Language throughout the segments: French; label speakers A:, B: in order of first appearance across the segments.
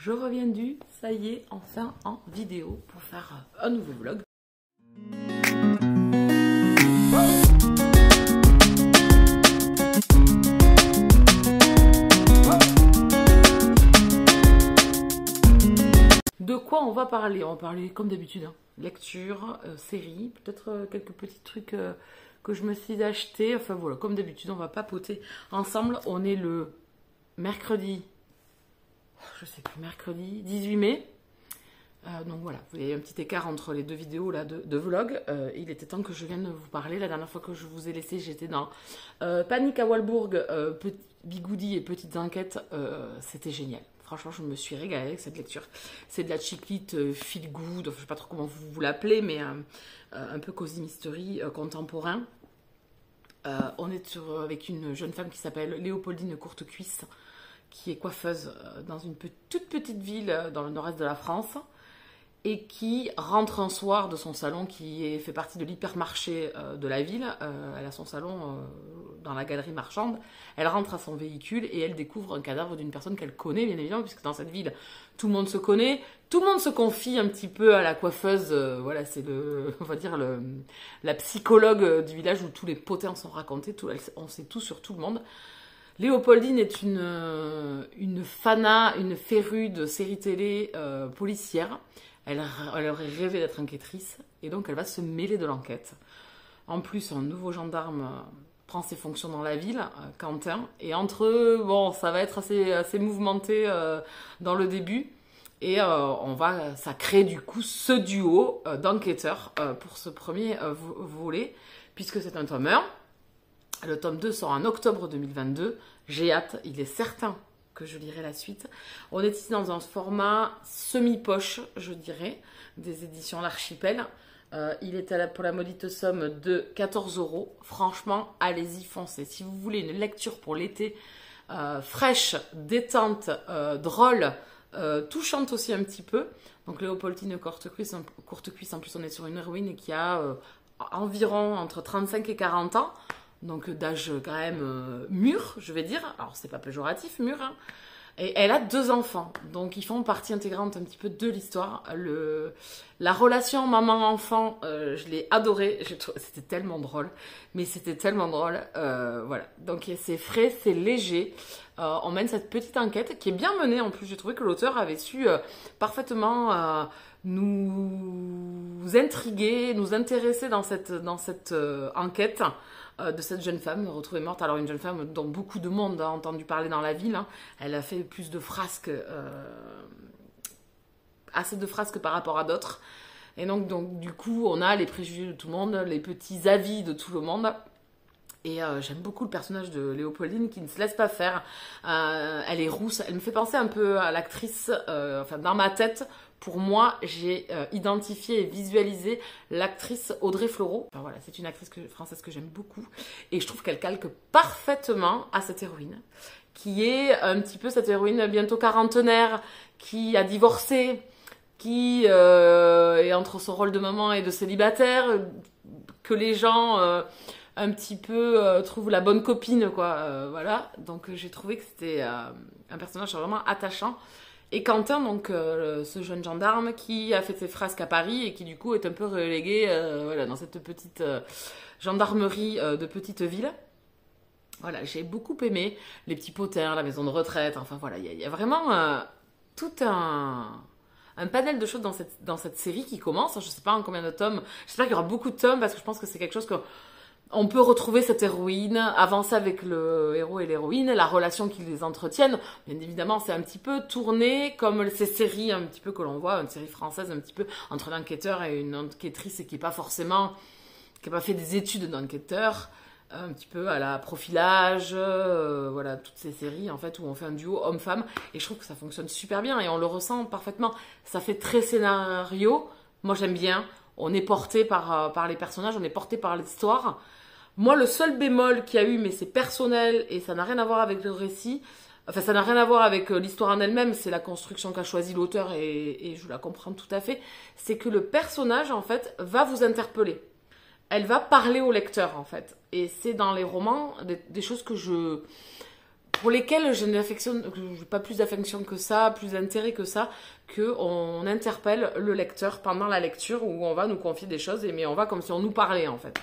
A: je reviens ça y est, enfin en vidéo pour faire un nouveau vlog. De quoi on va parler? On va parler comme d'habitude, hein. Lecture, série, peut-être quelques petits trucs que je me suis acheté. Enfin voilà, comme d'habitude, on va papoter ensemble. On est le mercredi, je sais plus, mercredi 18 mai. Donc voilà, vous voyez un petit écart entre les deux vidéos là de vlog. Il était temps que je vienne vous parler. La dernière fois que je vous ai laissé, j'étais dans Panique à Walbourg, Bigoudi et Petites Enquêtes. C'était génial. Franchement, je me suis régalée avec cette lecture. C'est de la chiclite feel good, enfin, je ne sais pas trop comment vous l'appelez, mais un peu cozy mystery contemporain. On est avec une jeune femme qui s'appelle Léopoldine Courtecuisse, qui est coiffeuse dans une toute petite ville dans le nord-est de la France, et qui rentre un soir de son salon qui fait partie de l'hypermarché de la ville. Elle a son salon dans la galerie marchande. Elle rentre à son véhicule et elle découvre un cadavre d'une personne qu'elle connaît, bien évidemment, puisque dans cette ville, tout le monde se connaît, tout le monde se confie un petit peu à la coiffeuse. Voilà, c'est on va dire la psychologue du village où tous les potins sont racontés, on sait tout sur tout le monde. Léopoldine est une férue de séries télé policières. Elle aurait rêvé d'être enquêtrice et donc elle va se mêler de l'enquête. En plus, un nouveau gendarme prend ses fonctions dans la ville, Quentin, et entre eux, bon, ça va être assez mouvementé dans le début. Et ça crée du coup ce duo d'enquêteurs pour ce premier volet, puisque c'est un tome 1. Le tome 2 sort en octobre 2022. J'ai hâte, il est certain que je lirai la suite. On est ici dans un format semi-poche, je dirais, des éditions L'Archipel. Il est pour la maudite somme de 14 €. Franchement, allez-y, foncez. Si vous voulez une lecture pour l'été, fraîche, détente, drôle, touchante aussi un petit peu. Donc Léopoldine Courtecuisse, en plus on est sur une héroïne qui a environ entre 35 et 40 ans. Donc d'âge quand même mûr, je vais dire. Alors c'est pas péjoratif, mûr, hein. Et elle a 2 enfants, donc ils font partie intégrante un petit peu de l'histoire. La relation maman-enfant, je l'ai adorée, c'était tellement drôle, mais c'était tellement drôle, voilà. Donc c'est frais, c'est léger, on mène cette petite enquête qui est bien menée en plus. J'ai trouvé que l'auteur avait su parfaitement nous intriguer, nous intéresser dans cette enquête de cette jeune femme retrouvée morte. Alors une jeune femme dont beaucoup de monde a entendu parler dans la ville, hein. Elle a fait plus de frasques, assez de frasques par rapport à d'autres. Et donc du coup, on a les préjugés de tout le monde, les petits avis de tout le monde. Et j'aime beaucoup le personnage de Léopoldine qui ne se laisse pas faire. Elle est rousse, elle me fait penser un peu à l'actrice, enfin dans ma tête, pour moi, j'ai identifié et visualisé l'actrice Audrey Fleurot. Enfin voilà, c'est une actrice française que j'aime beaucoup. Et je trouve qu'elle calque parfaitement à cette héroïne, qui est un petit peu cette héroïne bientôt quarantenaire, qui a divorcé, qui est entre son rôle de maman et de célibataire, que les gens un petit peu trouvent la bonne copine, quoi. Voilà, donc j'ai trouvé que c'était un personnage vraiment attachant. Et Quentin, donc ce jeune gendarme qui a fait ses frasques à Paris et qui du coup est un peu relégué voilà, dans cette petite gendarmerie de petite ville. Voilà, j'ai beaucoup aimé les petits potins, la maison de retraite, enfin voilà, il y a vraiment tout un panel de choses dans cette série qui commence. Je ne sais pas en combien de tomes, j'espère qu'il y aura beaucoup de tomes parce que je pense que c'est quelque chose que on peut retrouver cette héroïne, avancer avec le héros et l'héroïne, la relation qu'ils les entretiennent. Bien évidemment, c'est un petit peu tourné comme ces séries un petit peu que l'on voit, une série française un petit peu entre un enquêteur et une enquêtrice et qui n'a pas fait des études d'enquêteur, un petit peu à la Profilage, voilà, toutes ces séries en fait où on fait un duo homme-femme. Et je trouve que ça fonctionne super bien et on le ressent parfaitement. Ça fait très scénario. Moi, j'aime bien. On est porté par les personnages, on est porté par l'histoire. Moi, le seul bémol qu'il y a eu, mais c'est personnel et ça n'a rien à voir avec le récit, enfin ça n'a rien à voir avec l'histoire en elle-même, c'est la construction qu'a choisi l'auteur et je la comprends tout à fait, c'est que le personnage, en fait, va vous interpeller. Elle va parler au lecteur, en fait. Et c'est dans les romans des choses que pour lesquels je n'ai pas plus d'affection que ça, plus d'intérêt que ça, qu'on interpelle le lecteur pendant la lecture où on va nous confier des choses, mais on va comme si on nous parlait en fait.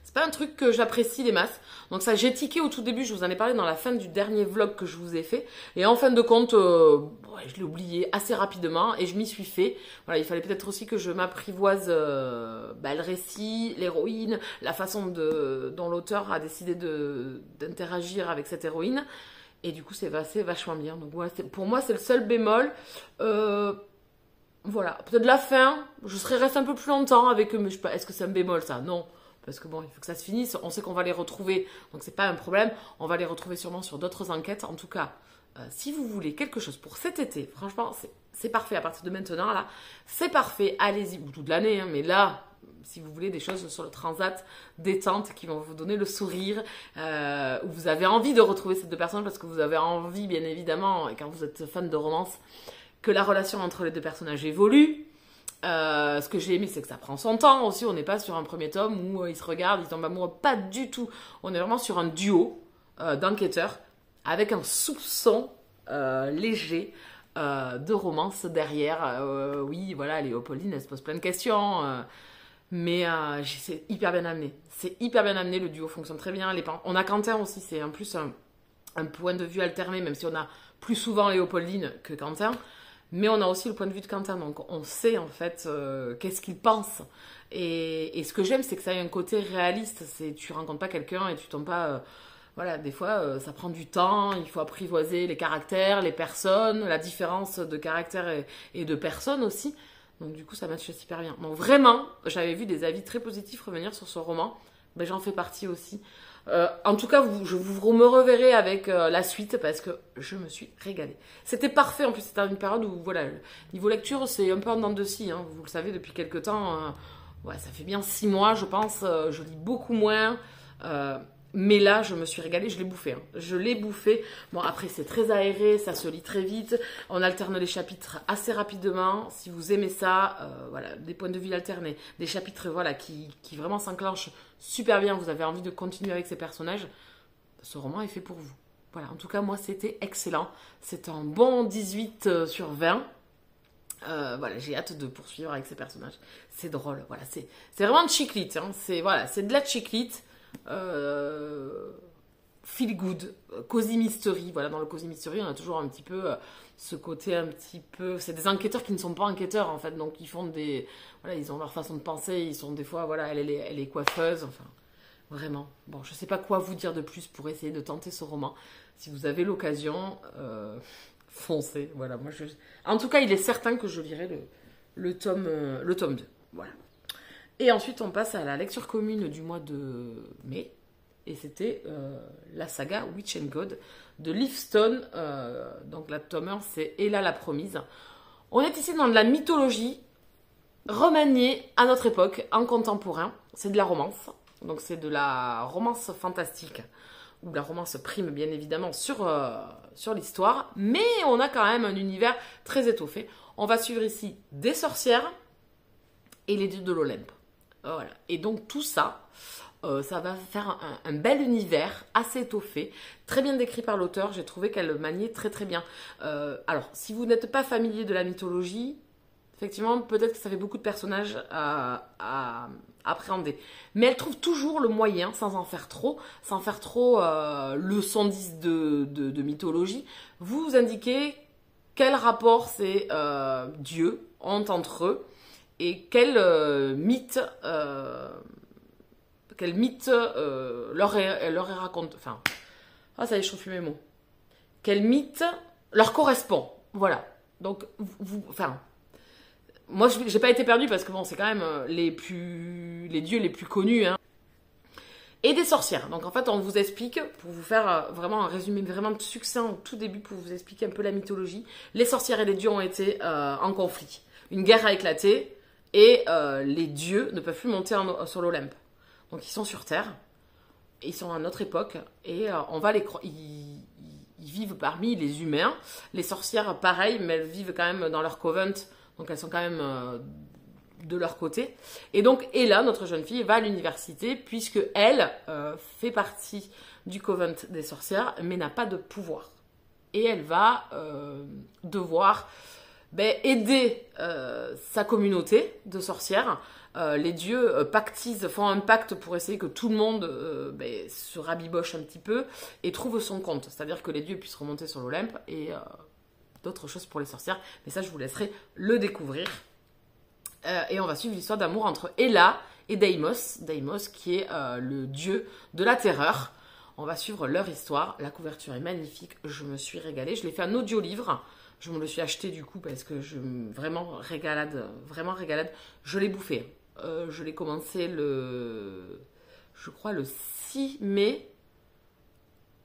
A: C'est pas un truc que j'apprécie des masses. Donc ça, j'ai tiqué au tout début, je vous en ai parlé dans la fin du dernier vlog que je vous ai fait. Et en fin de compte, je l'ai oublié assez rapidement et je m'y suis fait. Voilà, il fallait peut-être aussi que je m'apprivoise le récit, l'héroïne, la façon dont l'auteur a décidé d'interagir avec cette héroïne. Et du coup, c'est vachement bien. Donc voilà, pour moi, c'est le seul bémol. Voilà, peut-être la fin, je serais restée un peu plus longtemps avec eux, mais je sais pas, est-ce que c'est un bémol ça? Non. Parce que bon, il faut que ça se finisse. On sait qu'on va les retrouver, donc c'est pas un problème. On va les retrouver sûrement sur d'autres enquêtes. En tout cas, si vous voulez quelque chose pour cet été, franchement, c'est parfait à partir de maintenant. Là, c'est parfait. Allez-y, ou toute l'année, hein, mais là, si vous voulez des choses sur le transat, détente, qui vont vous donner le sourire, où vous avez envie de retrouver ces deux personnes, parce que vous avez envie, bien évidemment, et quand vous êtes fan de romance, que la relation entre les deux personnages évolue. Ce que j'ai aimé, c'est que ça prend son temps aussi. On n'est pas sur un premier tome où ils se regardent, ils tombent amoureux, pas du tout. On est vraiment sur un duo d'enquêteurs avec un soupçon léger de romance derrière. Oui, voilà, Léopoldine, elle se pose plein de questions, mais c'est hyper bien amené. C'est hyper bien amené, le duo fonctionne très bien. On a Quentin aussi, c'est en plus un point de vue alterné, même si on a plus souvent Léopoldine que Quentin. Mais on a aussi le point de vue de Quentin, donc on sait en fait qu'est-ce qu'il pense. Et ce que j'aime, c'est que ça a un côté réaliste. Tu rencontres pas quelqu'un et tu tombes pas... voilà, des fois, ça prend du temps, il faut apprivoiser les caractères, les personnes, la différence de caractère et de personnes aussi. Donc du coup, ça matche super bien. Donc vraiment, j'avais vu des avis très positifs revenir sur ce roman. Ben, j'en fais partie aussi. En tout cas, me reverrai avec la suite parce que je me suis régalée. C'était parfait, en plus c'était une période où, voilà, niveau lecture, c'est un peu en dents de scie, hein, vous le savez depuis quelques temps. Ouais, ça fait bien 6 mois, je pense, je lis beaucoup moins. Mais là, je me suis régalée, je l'ai bouffé. Hein. Je l'ai bouffé. Bon, après, c'est très aéré, ça se lit très vite. On alterne les chapitres assez rapidement. Si vous aimez ça, voilà, des points de vue alternés, des chapitres voilà, qui vraiment s'enclenchent super bien. Vous avez envie de continuer avec ces personnages. Ce roman est fait pour vous. Voilà, en tout cas, moi, c'était excellent. C'est un bon 18 sur 20. Voilà, j'ai hâte de poursuivre avec ces personnages. C'est drôle, voilà, c'est vraiment de chiclite. Hein. C'est de la chiclite. Feel good, cozy mystery. Voilà, dans le cozy mystery, on a toujours un petit peu ce côté un petit peu. C'est des enquêteurs qui ne sont pas enquêteurs en fait, donc ils font des. Voilà, ils ont leur façon de penser. Ils sont des fois, voilà, elle est coiffeuse. Enfin, vraiment. Bon, je sais pas quoi vous dire de plus pour essayer de tenter ce roman. Si vous avez l'occasion, foncez. Voilà, moi En tout cas, il est certain que je lirai le tome 2. Voilà. Et ensuite, on passe à la lecture commune du mois de mai. Et c'était la saga Witch and God de Leaf Stone. Donc la tome 1, c'est Ella la promise. On est ici dans de la mythologie remaniée à notre époque, en contemporain. C'est de la romance. Donc c'est de la romance fantastique. Où la romance prime bien évidemment sur l'histoire. Mais on a quand même un univers très étoffé. On va suivre ici des sorcières et les dieux de l'Olympe. Voilà. Et donc tout ça, ça va faire un bel univers assez étoffé, très bien décrit par l'auteur. J'ai trouvé qu'elle le maniait très très bien. Alors, si vous n'êtes pas familier de la mythologie, effectivement, peut-être que ça fait beaucoup de personnages à appréhender. Mais elle trouve toujours le moyen, sans en faire trop leçon 10 de mythologie, vous indiquer quel rapport ces dieux ont entre eux. Et quel mythe leur est raconté. Enfin, ça y est, je trouve plus mes mots. Quel mythe leur correspond. Voilà. Donc, moi, j'ai pas été perdue parce que bon, c'est quand même les dieux les plus connus. Hein. Et des sorcières. Donc, en fait, on vous explique, pour vous faire vraiment un résumé vraiment succinct au tout début, pour vous expliquer un peu la mythologie. Les sorcières et les dieux ont été en conflit. Une guerre a éclaté. Et les dieux ne peuvent plus monter sur l'Olympe. Donc ils sont sur Terre, et ils sont à notre époque, et ils vivent parmi les humains. Les sorcières, pareil, mais elles vivent quand même dans leur covent, donc elles sont quand même de leur côté. Et donc Ella, notre jeune fille, va à l'université, puisque elle fait partie du Coven des sorcières, mais n'a pas de pouvoir. Et elle va devoir aider sa communauté de sorcières. Les dieux font un pacte pour essayer que tout le monde se rabiboche un petit peu et trouve son compte. C'est-à-dire que les dieux puissent remonter sur l'Olympe et d'autres choses pour les sorcières. Mais ça, je vous laisserai le découvrir. Et on va suivre l'histoire d'amour entre Ella et Deimos. Deimos qui est le dieu de la terreur. On va suivre leur histoire. La couverture est magnifique. Je me suis régalée. Je l'ai fait en audio-livre. Je me le suis acheté du coup parce que vraiment régalade. Je l'ai bouffé. Je l'ai commencé je crois le 6 mai.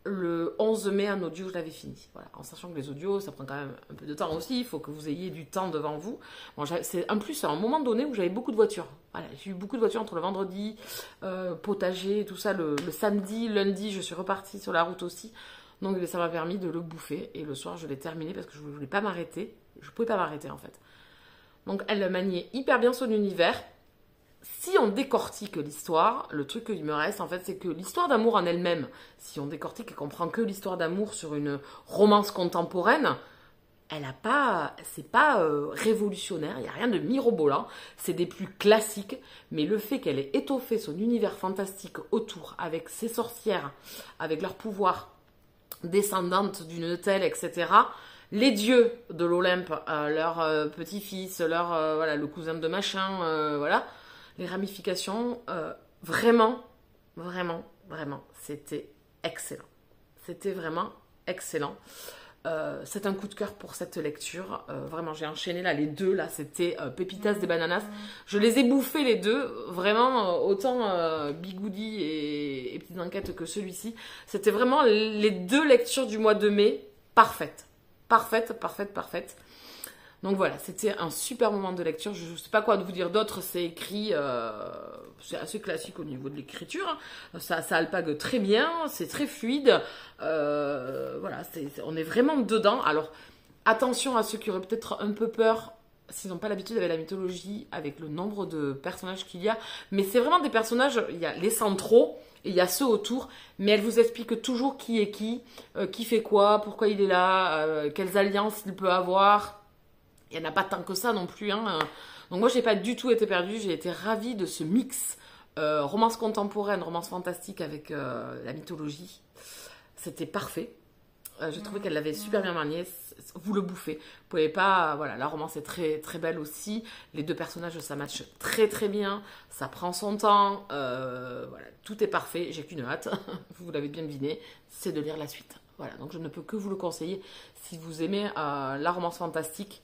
A: Le 11 mai en audio, je l'avais fini. Voilà. En sachant que les audios, ça prend quand même un peu de temps aussi. Il faut que vous ayez du temps devant vous. Bon, en plus, c'est un moment donné où j'avais beaucoup de voitures. Voilà, j'ai eu beaucoup de voitures entre le vendredi, potager, tout ça. Le samedi, lundi, je suis repartie sur la route aussi. Donc, ça m'a permis de le bouffer. Et le soir, je l'ai terminé parce que je ne voulais pas m'arrêter. Je ne pouvais pas m'arrêter, en fait. Donc, elle maniait hyper bien son univers. Si on décortique l'histoire, le truc qu'il me reste, en fait, c'est que l'histoire d'amour en elle-même, si on décortique et qu'on prend que l'histoire d'amour sur une romance contemporaine, c'est pas révolutionnaire, il n'y a rien de mirobolant, c'est des plus classiques, mais le fait qu'elle ait étoffé son univers fantastique autour, avec ses sorcières, avec leurs pouvoirs, descendantes d'une telle, etc., les dieux de l'Olympe, leur petit-fils, le cousin de machin, voilà, les ramifications, vraiment, c'était excellent. C'était vraiment excellent. C'est un coup de cœur pour cette lecture. Vraiment, j'ai enchaîné là, les deux, là, c'était Pépitas des Bananas. Je les ai bouffés les deux, vraiment, autant Bigoudi et Petites Enquêtes que celui-ci. C'était vraiment les deux lectures du mois de mai, parfaites. Parfaites. Donc voilà, c'était un super moment de lecture. Je ne sais pas quoi vous dire d'autre, c'est écrit, c'est assez classique au niveau de l'écriture. Ça alpague très bien, c'est très fluide. Voilà, on est vraiment dedans. Alors, attention à ceux qui auraient peut-être un peu peur, s'ils n'ont pas l'habitude avec la mythologie, avec le nombre de personnages qu'il y a. Mais c'est vraiment des personnages, il y a les centraux, et il y a ceux autour, mais elle vous explique toujours qui est qui fait quoi, pourquoi il est là, quelles alliances il peut avoir. Il n'y en a pas tant que ça non plus. Hein. Donc moi, je n'ai pas du tout été perdue. J'ai été ravie de ce mix romance contemporaine, romance fantastique avec la mythologie. C'était parfait. J'ai trouvé qu'elle l'avait super bien manié. Vous le bouffez. Vous pouvez pas... Voilà, la romance est très, très belle aussi. Les deux personnages, ça match très, très bien. Ça prend son temps. Voilà, tout est parfait. J'ai qu'une hâte. Vous l'avez bien deviné. C'est de lire la suite. Voilà, donc je ne peux que vous le conseiller. Si vous aimez la romance fantastique,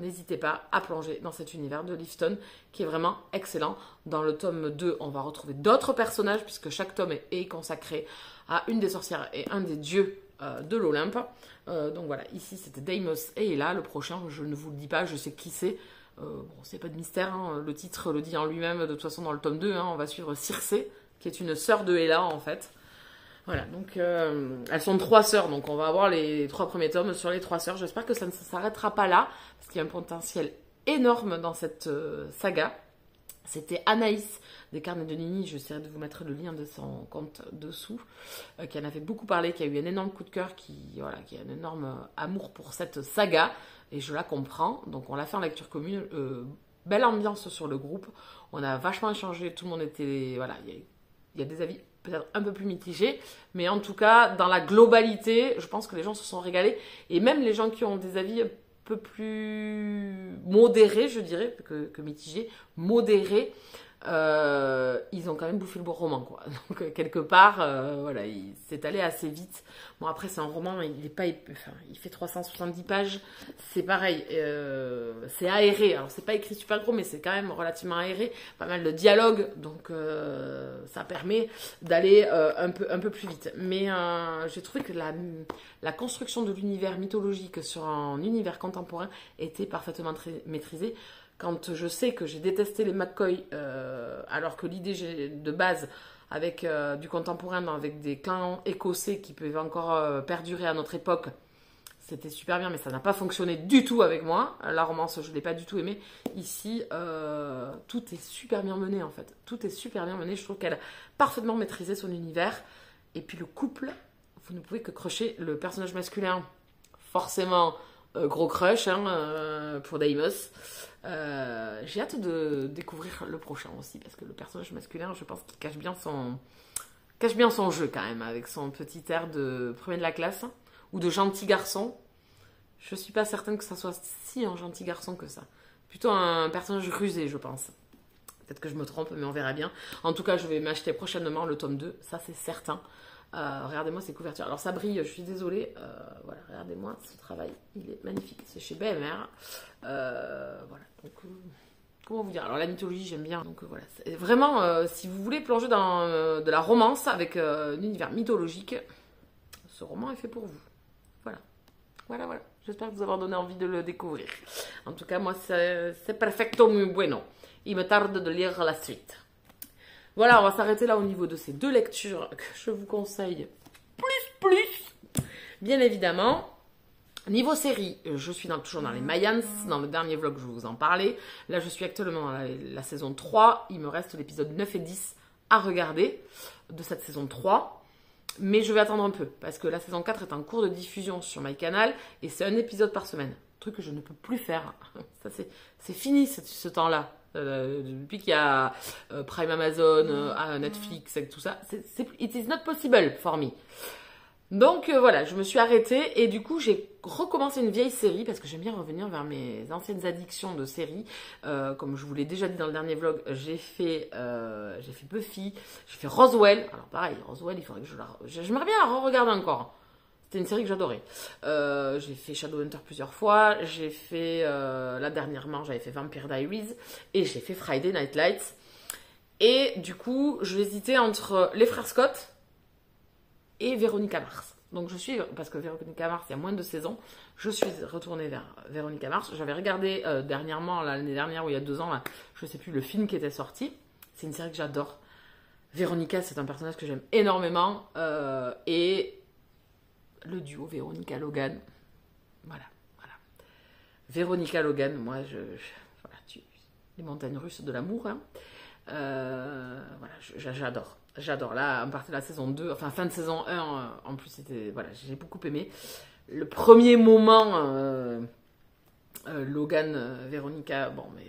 A: n'hésitez pas à plonger dans cet univers de Lifton qui est vraiment excellent. Dans le tome 2, on va retrouver d'autres personnages puisque chaque tome est consacré à une des sorcières et un des dieux de l'Olympe. Donc voilà, ici c'était Deimos et Ella. Le prochain, je ne vous le dis pas, je sais qui c'est. Bon, c'est pas de mystère, hein. Le titre le dit en lui-même. De toute façon, dans le tome 2, hein, on va suivre Circé, qui est une sœur de Ella en fait. Voilà, donc elles sont 3 sœurs, donc on va avoir les 3 premiers tomes sur les 3 sœurs. J'espère que ça ne s'arrêtera pas là, parce qu'il y a un potentiel énorme dans cette saga. C'était Anaïs des Carnets de Nini, j'essaierai de vous mettre le lien de son compte dessous, qui en avait beaucoup parlé, qui a eu un énorme coup de cœur, qui a un énorme amour pour cette saga, et je la comprends. Donc on l'a fait en lecture commune, belle ambiance sur le groupe, on a vachement échangé, tout le monde était... Voilà, il y a des avis peut-être un peu plus mitigé, mais en tout cas, dans la globalité, je pense que les gens se sont régalés, et même les gens qui ont des avis un peu plus modérés, je dirais, que mitigés, modérés, ils ont quand même bouffé le beau roman, quoi. Donc, quelque part, voilà, c'est allé assez vite. Bon, après, c'est un roman, il fait 370 pages, c'est pareil, c'est aéré, alors c'est pas écrit super gros, mais c'est quand même relativement aéré, pas mal de dialogue, donc ça permet d'aller un peu plus vite. Mais j'ai trouvé que la construction de l'univers mythologique sur un univers contemporain était parfaitement maîtrisée. Quand je sais que j'ai détesté les McCoy, alors que l'idée de base avec du contemporain, avec des clans écossais qui peuvent encore perdurer à notre époque, c'était super bien, mais ça n'a pas fonctionné du tout avec moi. La romance, je ne l'ai pas du tout aimée. Ici, tout est super bien mené en fait. Tout est super bien mené. Je trouve qu'elle a parfaitement maîtrisé son univers. Et puis le couple, vous ne pouvez que crocher le personnage masculin. Forcément, gros crush pour Deimos. J'ai hâte de découvrir le prochain aussi, parce que le personnage masculin, je pense qu'il cache bien son jeu quand même, avec son petit air de premier de la classe, ou de gentil garçon. Je suis pas certaine que ça soit si un gentil garçon que ça. Plutôt un personnage rusé, je pense. Peut-être que je me trompe, mais on verra bien. En tout cas, je vais m'acheter prochainement le tome 2, ça c'est certain. Regardez-moi ces couvertures. Alors ça brille, je suis désolée. Voilà, regardez-moi ce travail, il est magnifique. C'est chez BMR. Voilà, donc comment vous dire. Alors la mythologie, j'aime bien. Donc voilà, vraiment, si vous voulez plonger dans de la romance avec un univers mythologique, ce roman est fait pour vous. Voilà, voilà, voilà. J'espère vous avoir donné envie de le découvrir. En tout cas, moi, c'est perfecto muy bueno. Il me tarde de lire la suite. Voilà, on va s'arrêter là au niveau de ces 2 lectures que je vous conseille plus. Bien évidemment, niveau série, je suis toujours dans les Mayans. Dans le dernier vlog, je vous en parlais. Là, je suis actuellement dans la saison 3. Il me reste l'épisode 9 et 10 à regarder de cette saison 3. Mais je vais attendre un peu, parce que la saison 4 est en cours de diffusion sur MyCanal, et c'est un épisode par semaine. Truc que je ne peux plus faire. Ça, c'est fini ce temps-là. Depuis qu'il y a Prime Amazon, Netflix et tout ça. It is not possible for me. Donc voilà, je me suis arrêtée et du coup j'ai recommencé une vieille série parce que j'aime bien revenir vers mes anciennes addictions de séries. Comme je vous l'ai déjà dit dans le dernier vlog, j'ai fait Buffy, j'ai fait Roswell. Alors pareil, Roswell, il faudrait que j'aimerais bien la re-regarder encore. C'était une série que j'adorais. J'ai fait Shadowhunter plusieurs fois. J'ai fait, là dernièrement, j'avais fait Vampire Diaries et j'ai fait Friday Night Lights. Et du coup, je hésitais entre les frères Scott et Véronica Mars. Donc je suis, parce que Véronica Mars, il y a moins de saisons, je suis retournée vers Véronica Mars. J'avais regardé dernièrement, l'année dernière ou il y a 2 ans, là, je sais plus, le film qui était sorti. C'est une série que j'adore. Véronica, c'est un personnage que j'aime énormément. Et le duo Véronica Logan, voilà. Véronica Logan, moi, voilà, les montagnes russes de l'amour, hein. Voilà, j'adore. Là, à partir de la saison 2, enfin fin de saison 1, en plus, voilà, j'ai beaucoup aimé. Le premier moment, Logan, Véronica, bon, mais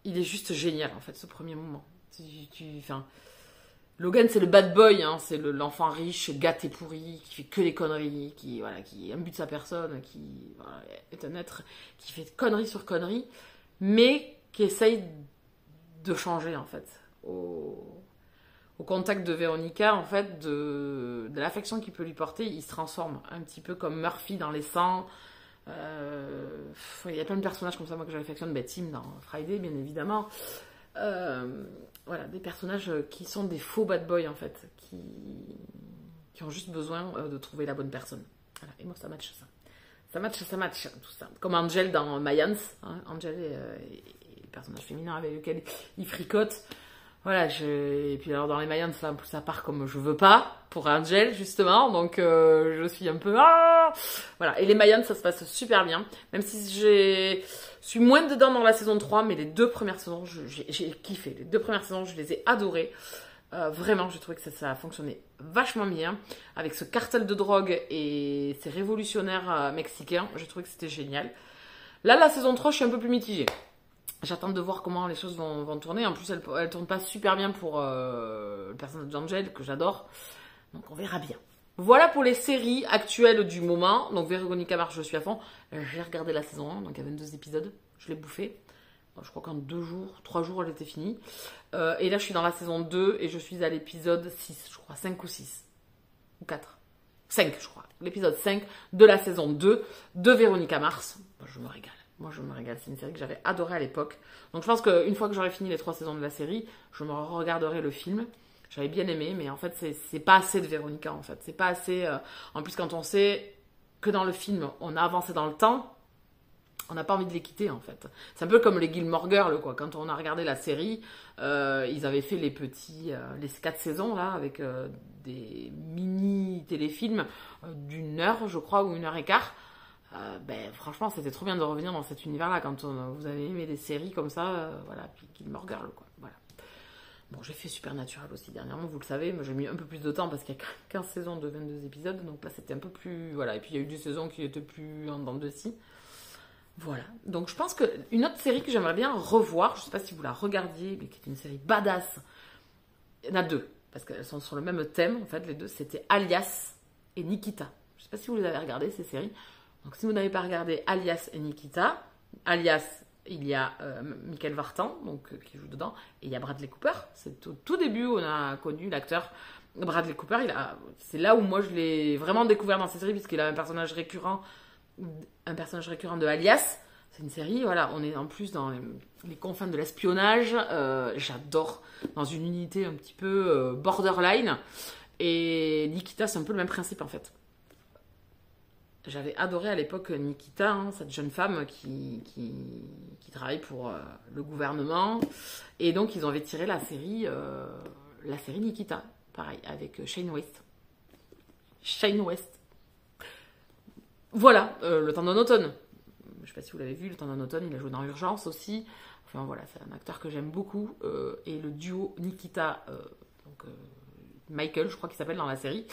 A: il est juste génial, en fait, ce premier moment. Logan, c'est le bad boy, hein, c'est l'enfant riche, gâté pourri, qui fait que des conneries, qui imbute sa personne, qui voilà, est un être qui fait conneries sur conneries, mais qui essaye de changer, en fait. Au contact de Véronica, en fait, de l'affection qu'il peut lui porter, il se transforme un petit peu comme Murphy dans Les 100. Il y a plein de personnages comme ça, moi, que j'affectionne. Tim dans Friday, bien évidemment. Voilà, des personnages qui sont des faux bad boys, en fait, qui ont juste besoin de trouver la bonne personne. Voilà, et moi, ça match ça. Ça match, tout ça. Comme Angel dans Mayans. Hein, Angel est le personnage féminin avec lequel il fricote. Voilà, et puis alors dans les Mayans, ça, ça part comme je veux pas, pour Angel, justement, donc je suis un peu... Voilà, et les Mayans, ça se passe super bien, même si je suis moins dedans dans la saison 3, mais les 2 premières saisons, j'ai kiffé. Les 2 premières saisons, je les ai adorées. Vraiment, j'ai trouvé que ça a fonctionné vachement bien, avec ce cartel de drogue et ces révolutionnaires mexicains, j'ai trouvé que c'était génial. Là, la saison 3, je suis un peu plus mitigée. J'attends de voir comment les choses vont tourner. En plus, elle tourne pas super bien pour le personnage d'Angel, que j'adore. Donc, on verra bien. Voilà pour les séries actuelles du moment. Donc, Véronica Mars, je suis à fond. J'ai regardé la saison 1, donc il y a 22 épisodes. Je l'ai bouffé. Je crois qu'en 2 jours, 3 jours, elle était finie. Et là, je suis dans la saison 2 et je suis à l'épisode 6, je crois. 5 ou 6. Ou 4. 5, je crois. L'épisode 5 de la saison 2 de Véronica Mars. Je me régale. Moi, je me régale. C'est une série que j'avais adorée à l'époque. Donc, je pense qu'une fois que j'aurai fini les 3 saisons de la série, je me regarderai le film. J'avais bien aimé, mais en fait, c'est pas assez de Véronica, en fait. C'est pas assez... En plus, quand on sait que dans le film, on a avancé dans le temps, on n'a pas envie de les quitter, en fait. C'est un peu comme les Gilmore Girls, quoi. Quand on a regardé la série, ils avaient fait les 4 saisons, là, avec des mini-téléfilms d'1 heure, je crois, ou 1 h 15. Franchement, c'était trop bien de revenir dans cet univers-là quand vous avez aimé des séries comme ça, voilà, puis Gilmore Girls, quoi, voilà. Bon, j'ai fait Supernatural aussi dernièrement, vous le savez, mais j'ai mis un peu plus de temps parce qu'il y a 15 saisons de 22 épisodes, donc là c'était un peu plus... Voilà, et puis il y a eu des saisons qui étaient plus en dents de scie. Voilà, donc je pense qu'une autre série que j'aimerais bien revoir, je sais pas si vous la regardiez, mais qui est une série badass, il y en a deux, parce qu'elles sont sur le même thème, en fait, les deux, c'était Alias et Nikita. Je sais pas si vous les avez regardées, ces séries. Donc si vous n'avez pas regardé Alias et Nikita, Alias, il y a Michael Vartan, donc, qui joue dedans, et il y a Bradley Cooper. C'est au tout début où on a connu l'acteur Bradley Cooper. C'est là où moi je l'ai vraiment découvert dans cette série, puisqu'il a un personnage récurrent de Alias. C'est une série, voilà, on est en plus dans les confins de l'espionnage. J'adore, dans une unité un petit peu borderline. Et Nikita, c'est un peu le même principe en fait. J'avais adoré à l'époque Nikita, hein, cette jeune femme qui travaille pour le gouvernement. Et donc, ils avaient tiré la série Nikita, pareil, avec Shane West. Shane West. Voilà, Le Temps d'un automne. Je ne sais pas si vous l'avez vu, Le Temps d'un automne, il a joué dans Urgence aussi. Enfin voilà, c'est un acteur que j'aime beaucoup. Et le duo Nikita, Michael, je crois qu'il s'appelle dans la série,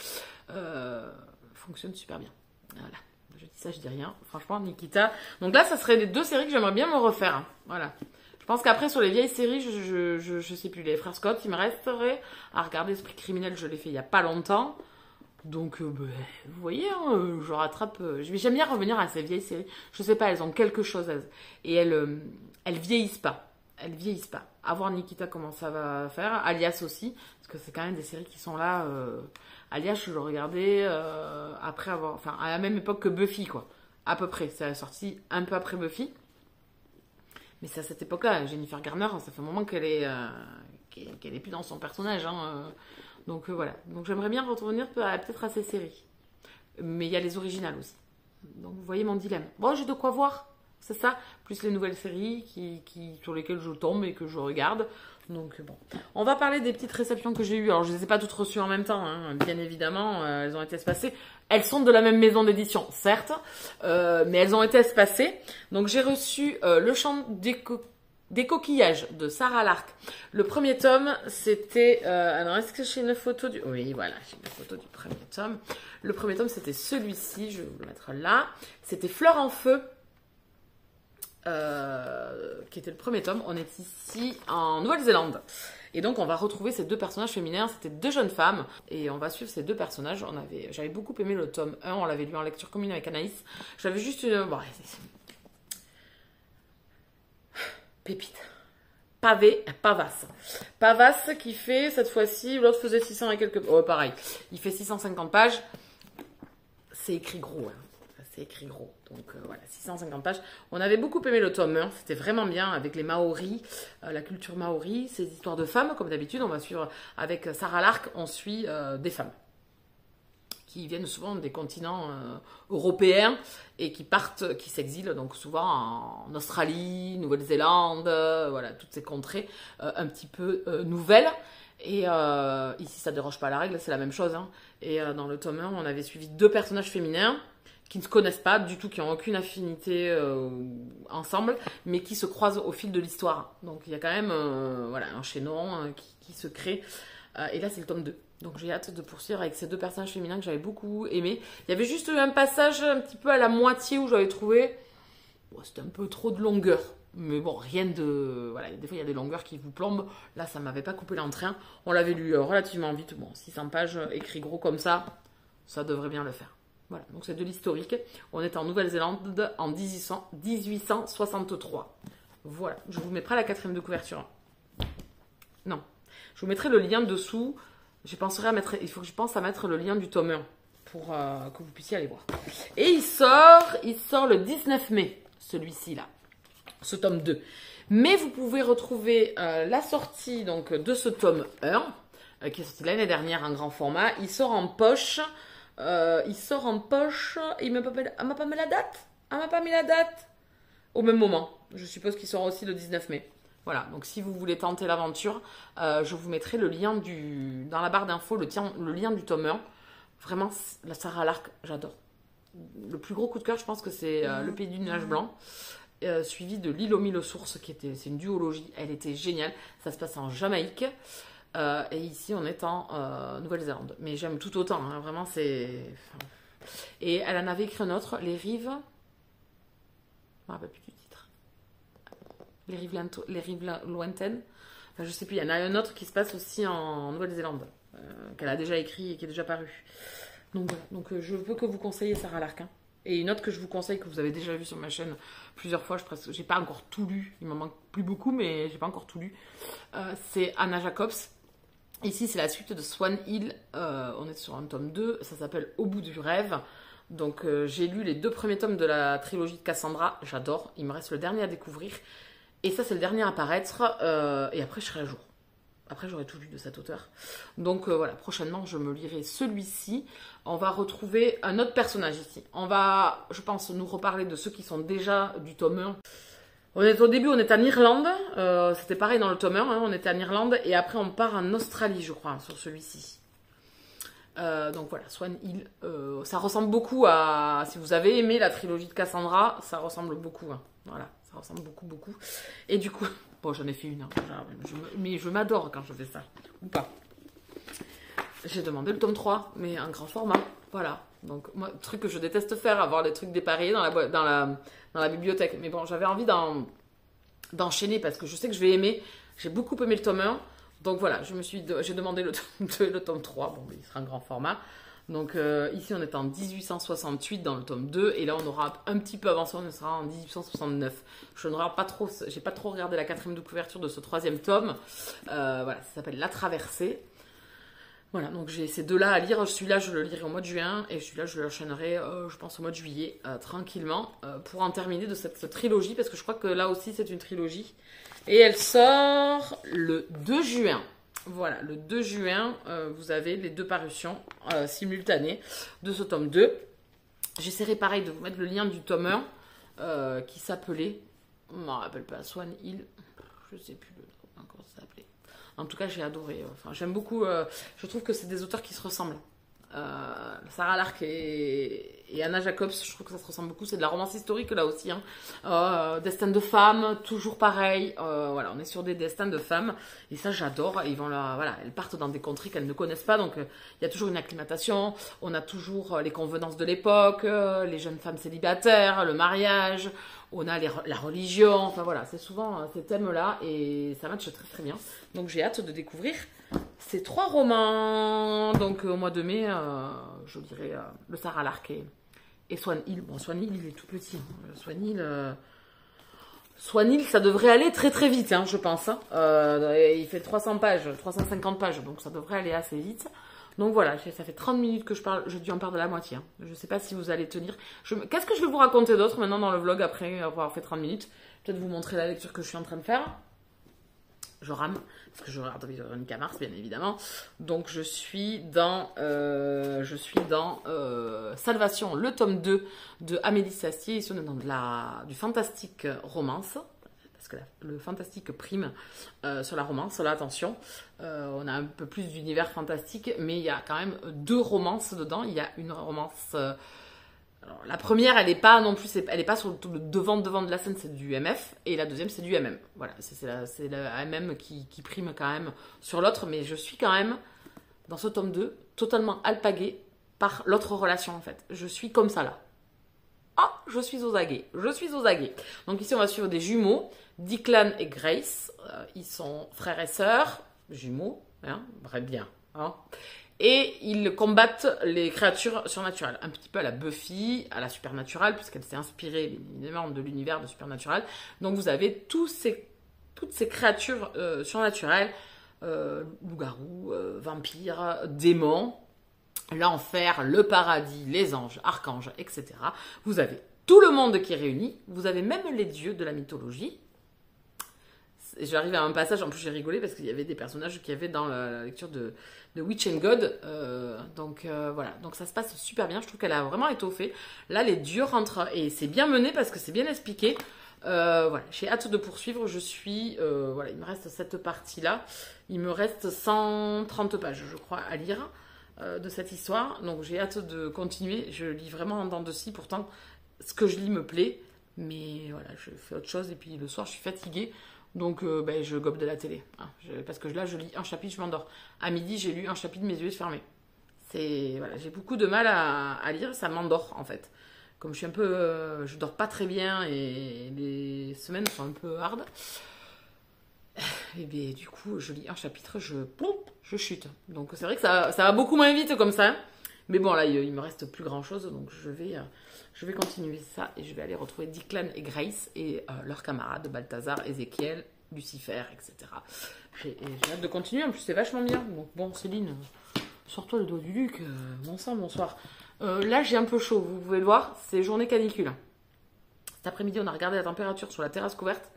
A: fonctionne super bien. Voilà, je dis ça, je dis rien. Franchement, Nikita. Donc là, ça serait les deux séries que j'aimerais bien me refaire. Voilà. Je pense qu'après, sur les vieilles séries, je sais plus, les Frères Scott, il me resterait à regarder Esprit criminel, je l'ai fait il y a pas longtemps. Donc, vous voyez, hein, je rattrape. J'aime bien revenir à ces vieilles séries. Je sais pas, elles ont quelque chose. Et elles vieillissent pas. Elles vieillissent pas. À voir Nikita comment ça va faire. Alias aussi, parce que c'est quand même des séries qui sont là. Alias, je le regardais après avoir... Enfin, à la même époque que Buffy, quoi. À peu près. C'est sorti un peu après Buffy. Mais c'est à cette époque-là. Jennifer Garner, ça fait un moment qu'elle est plus dans son personnage. Hein. Donc voilà. Donc j'aimerais bien revenir peut-être à ces séries. Mais il y a les originales aussi. Donc vous voyez mon dilemme. Bon, j'ai de quoi voir. C'est ça. Plus les nouvelles séries sur lesquelles je tombe et que je regarde. Donc bon. On va parler des petites réceptions que j'ai eues. Alors je ne les ai pas toutes reçues en même temps. Hein. Bien évidemment, elles ont été espacées. Elles sont de la même maison d'édition, certes. Mais elles ont été espacées. Donc j'ai reçu Le Chant des coquillages de Sarah Lark. Le premier tome, c'était... alors, est-ce que j'ai une photo du... Oui, voilà, j'ai une photo du premier tome. Le premier tome, c'était celui-ci. Je vais vous le mettre là. C'était Fleur en feu. Qui était le premier tome. On est ici en Nouvelle-Zélande. Et donc, on va retrouver ces deux personnages féminins. C'était deux jeunes femmes. Et on va suivre ces deux personnages. J'avais beaucoup aimé le tome 1. On l'avait lu en lecture commune avec Anaïs. J'avais juste une... Bon, pépite. Pavas qui fait, cette fois-ci, l'autre faisait 600 et quelques... Oh, pareil. Il fait 650 pages. C'est écrit gros, hein. C'est écrit gros. Donc voilà, 650 pages. On avait beaucoup aimé le tome 1. C'était vraiment bien avec les Maoris, la culture Maori, ces histoires de femmes, comme d'habitude. On va suivre avec Sarah Lark, on suit des femmes qui viennent souvent des continents européens et qui s'exilent donc souvent en Australie, Nouvelle-Zélande, voilà, toutes ces contrées un petit peu nouvelles. Et ici, ça ne déroge pas à la règle, c'est la même chose. Hein. Et dans le tome 1, on avait suivi deux personnages féminins qui ne se connaissent pas du tout, qui n'ont aucune affinité ensemble, mais qui se croisent au fil de l'histoire. Donc il y a quand même voilà, un chaînon qui se crée. Et là, c'est le tome 2. Donc j'ai hâte de poursuivre avec ces deux personnages féminins que j'avais beaucoup aimés. Il y avait juste un passage un petit peu à la moitié où j'avais trouvé... Bon, c'était un peu trop de longueur. Mais bon, rien de... Voilà, des fois, il y a des longueurs qui vous plombent. Là, ça ne m'avait pas coupé l'entrain. On l'avait lu relativement vite. Bon, 600 pages écrit gros comme ça, ça devrait bien le faire. Voilà, donc c'est de l'historique. On est en Nouvelle-Zélande en 1863. Voilà, je vous mettrai la 4e de couverture. Non, je vous mettrai le lien dessous. Il faut que je pense à mettre le lien du tome 1 pour que vous puissiez aller voir. Et il sort le 19 mai, celui-ci là, ce tome 2. Mais vous pouvez retrouver la sortie donc, de ce tome 1, qui est sorti l'année dernière en grand format. Il sort en poche. Il m'a pas mis la date. Elle m'a pas mis la date. Au même moment. Je suppose qu'il sort aussi le 19 mai. Voilà, donc si vous voulez tenter l'aventure, je vous mettrai le lien dans la barre d'infos, le lien du tome 1. Vraiment, la Sarah Lark, j'adore. Le plus gros coup de cœur, je pense que c'est Le Pays du Nuage Blanc, suivi de L'île aux mille sources, c'est une duologie. Elle était géniale. Ça se passe en Jamaïque. Et ici, on est en Nouvelle-Zélande. Mais j'aime tout autant, hein, vraiment, c'est... Et elle en avait écrit un autre, Les Rives... Je ne me rappelle plus du titre. Les rives lointaines. Enfin, je sais plus, il y en a un autre qui se passe aussi en Nouvelle-Zélande, qu'elle a déjà écrit et qui est déjà paru. Donc voilà, donc, je peux que vous conseiller Sarah Larkin. Et une autre que je vous conseille, que vous avez déjà vue sur ma chaîne plusieurs fois, j'ai pas encore tout lu, il m'en manque plus beaucoup, mais j'ai pas encore tout lu. C'est Anna Jacobs. Ici, c'est la suite de Swan Hill. On est sur un tome 2, ça s'appelle Au bout du rêve. Donc, j'ai lu les 2 premiers tomes de la trilogie de Cassandra, j'adore. Il me reste le dernier à découvrir. Et ça, c'est le dernier à paraître. Et après, je serai à jour. Après, j'aurai tout lu de cet auteur. Donc voilà, prochainement, je me lirai celui-ci. On va retrouver un autre personnage ici. On va, je pense, nous reparler de ceux qui sont déjà du tome 1. Au début, on est en Irlande. C'était pareil dans le tome 1. Hein, on était en Irlande. Et après, on part en Australie, je crois, sur celui-ci. Donc voilà, Swan Hill. Ça ressemble beaucoup à... Si vous avez aimé la trilogie de Cassandra, ça ressemble beaucoup. Hein, voilà, ça ressemble beaucoup, beaucoup. Et du coup... Bon, j'en ai fait une, hein. Mais je m'adore quand je fais ça, ou pas. J'ai demandé le tome 3, mais en grand format, voilà. Donc, moi, truc que je déteste faire, avoir des trucs dépareillés dans la bibliothèque. Mais bon, j'avais envie d'enchaîner parce que je sais que je vais aimer. J'ai beaucoup aimé le tome 1, donc voilà, j'ai demandé le tome 3, bon, il sera en grand format. Donc ici on est en 1868 dans le tome 2 et là on aura un petit peu avancé, on sera en 1869. Je ne regarde pas trop, j'ai pas trop regardé la 4e de couverture de ce 3e tome. Voilà, ça s'appelle La Traversée. Voilà, donc j'ai ces deux-là à lire. Celui-là je le lirai au mois de juin et celui-là je l'enchaînerai je pense au mois de juillet tranquillement pour en terminer de cette trilogie parce que je crois que là aussi c'est une trilogie et elle sort le 2 juin. Voilà, le 2 juin, vous avez les 2 parutions simultanées de ce tome 2. J'essaierai pareil de vous mettre le lien du tome 1 qui s'appelait, je ne me rappelle pas, Swan Hill, je ne sais plus comment ça s'appelait. En tout cas, j'ai adoré. Enfin, j'aime beaucoup, je trouve que c'est des auteurs qui se ressemblent. Sarah Larkin et Anna Jacobs, je trouve que ça se ressemble beaucoup. C'est de la romance historique là aussi. Hein. Destin de femmes, toujours pareil. Voilà, on est sur des destins de femmes et ça j'adore. Ils vont voilà, elles partent dans des contrées qu'elles ne connaissent pas, donc il y a toujours une acclimatation. On a toujours les convenances de l'époque, les jeunes femmes célibataires, le mariage. On a la religion. Enfin voilà, c'est souvent ces thèmes-là et ça matche très très bien. Donc j'ai hâte de découvrir ces 3 romans. Donc au mois de mai, je dirais le Sarah Larkin et Swan Hill. Bon, Swan Hill, il est tout petit. Hein. Swan Hill, ça devrait aller très très vite, hein, je pense. Hein. Il fait 300 pages, 350 pages, donc ça devrait aller assez vite. Donc voilà, ça fait 30 minutes que je parle, je dû en perdre la moitié. Hein. Je ne sais pas si vous allez tenir. Qu'est-ce que je vais vous raconter d'autre maintenant dans le vlog après avoir fait 30 minutes? Peut-être vous montrer la lecture que je suis en train de faire. Je rame, parce que je regarde Véronica Mars, bien évidemment. Donc, je suis dans Salvation, le tome 2 de Amélie Sastier. Ici, on est dans du fantastique romance. Parce que le fantastique prime sur la romance. Là, attention, on a un peu plus d'univers fantastique, mais il y a quand même 2 romances dedans. Il y a une romance... Alors, la première, elle n'est pas non plus, elle est pas sur le devant de la scène, c'est du MF, et la deuxième, c'est du MM. Voilà, c'est la MM qui prime quand même sur l'autre, mais je suis quand même, dans ce tome 2, totalement alpaguée par l'autre relation, en fait. Je suis comme ça, là. Ah, je suis aux aguets. Donc ici, on va suivre des jumeaux, Declan et Grace. Ils sont frères et sœurs, jumeaux, hein, bref, bien, hein. Et ils combattent les créatures surnaturelles, un petit peu à la Buffy, à la Supernatural, puisqu'elle s'est inspirée évidemment de l'univers de Supernatural. Donc vous avez toutes ces créatures surnaturelles, loups-garous, vampires, démons, l'enfer, le paradis, les anges, archanges, etc. Vous avez tout le monde qui est réuni, vous avez même les dieux de la mythologie. J'arrive à un passage, en plus j'ai rigolé parce qu'il y avait des personnages qu'il y avait dans la lecture de Witch and God. Donc voilà, donc ça se passe super bien, je trouve qu'elle a vraiment étoffé. Là les dieux rentrent et c'est bien mené parce que c'est bien expliqué. Voilà, j'ai hâte de poursuivre, voilà, il me reste cette partie-là. Il me reste 130 pages, je crois, à lire de cette histoire. Donc j'ai hâte de continuer, je lis vraiment en dents de scie, pourtant ce que je lis me plaît. Mais voilà, je fais autre chose et puis le soir je suis fatiguée. Donc ben, je gobe de la télé. Hein. Parce que là, je lis un chapitre, je m'endors. À midi, j'ai lu un chapitre, mes yeux fermés. Voilà, j'ai beaucoup de mal à lire, ça m'endort en fait. Comme je suis un peu... je dors pas très bien et les semaines sont un peu hard. Et bien du coup, je lis un chapitre, je chute. Donc c'est vrai que ça va beaucoup moins vite comme ça. Mais bon, là, il me reste plus grand chose. Donc je vais continuer ça. Et je vais aller retrouver Declan et Grace et leurs camarades, Balthazar, Ézéchiel, Lucifer, etc. J'ai hâte de continuer. En plus, c'est vachement bien. Donc bon, Céline, sors-toi le doigt du Luc. Bon sang, bonsoir. Là, j'ai un peu chaud. Vous pouvez le voir. C'est journée canicule. Cet après-midi, on a regardé la température sur la terrasse couverte.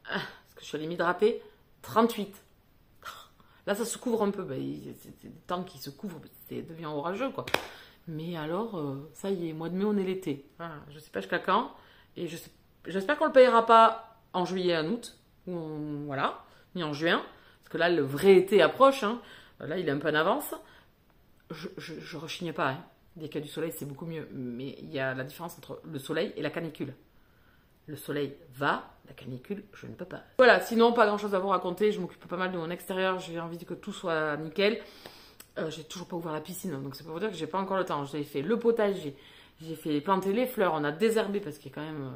A: Parce que je suis allée m'hydrater. 38. Là, ça se couvre un peu. C'est des temps qui se couvrent. Ça devient orageux, quoi. Mais alors, ça y est, mois de mai, on est l'été. Voilà, je sais pas jusqu'à quand. Et j'espère qu'on le payera pas en juillet, en août. Voilà. Ni en juin. Parce que là, le vrai été approche. Hein. Là, il est un peu en avance. Je rechigne pas. Hein. Dès qu'il y a du soleil, c'est beaucoup mieux. Mais il y a la différence entre le soleil et la canicule. Le soleil va, la canicule, je ne peux pas. Voilà, sinon, pas grand-chose à vous raconter. Je m'occupe pas mal de mon extérieur. J'ai envie que tout soit nickel. J'ai toujours pas ouvert la piscine. Donc, c'est pour vous dire que j'ai pas encore le temps. J'ai fait le potager. J'ai fait planter les fleurs. On a désherbé parce qu'il y a quand même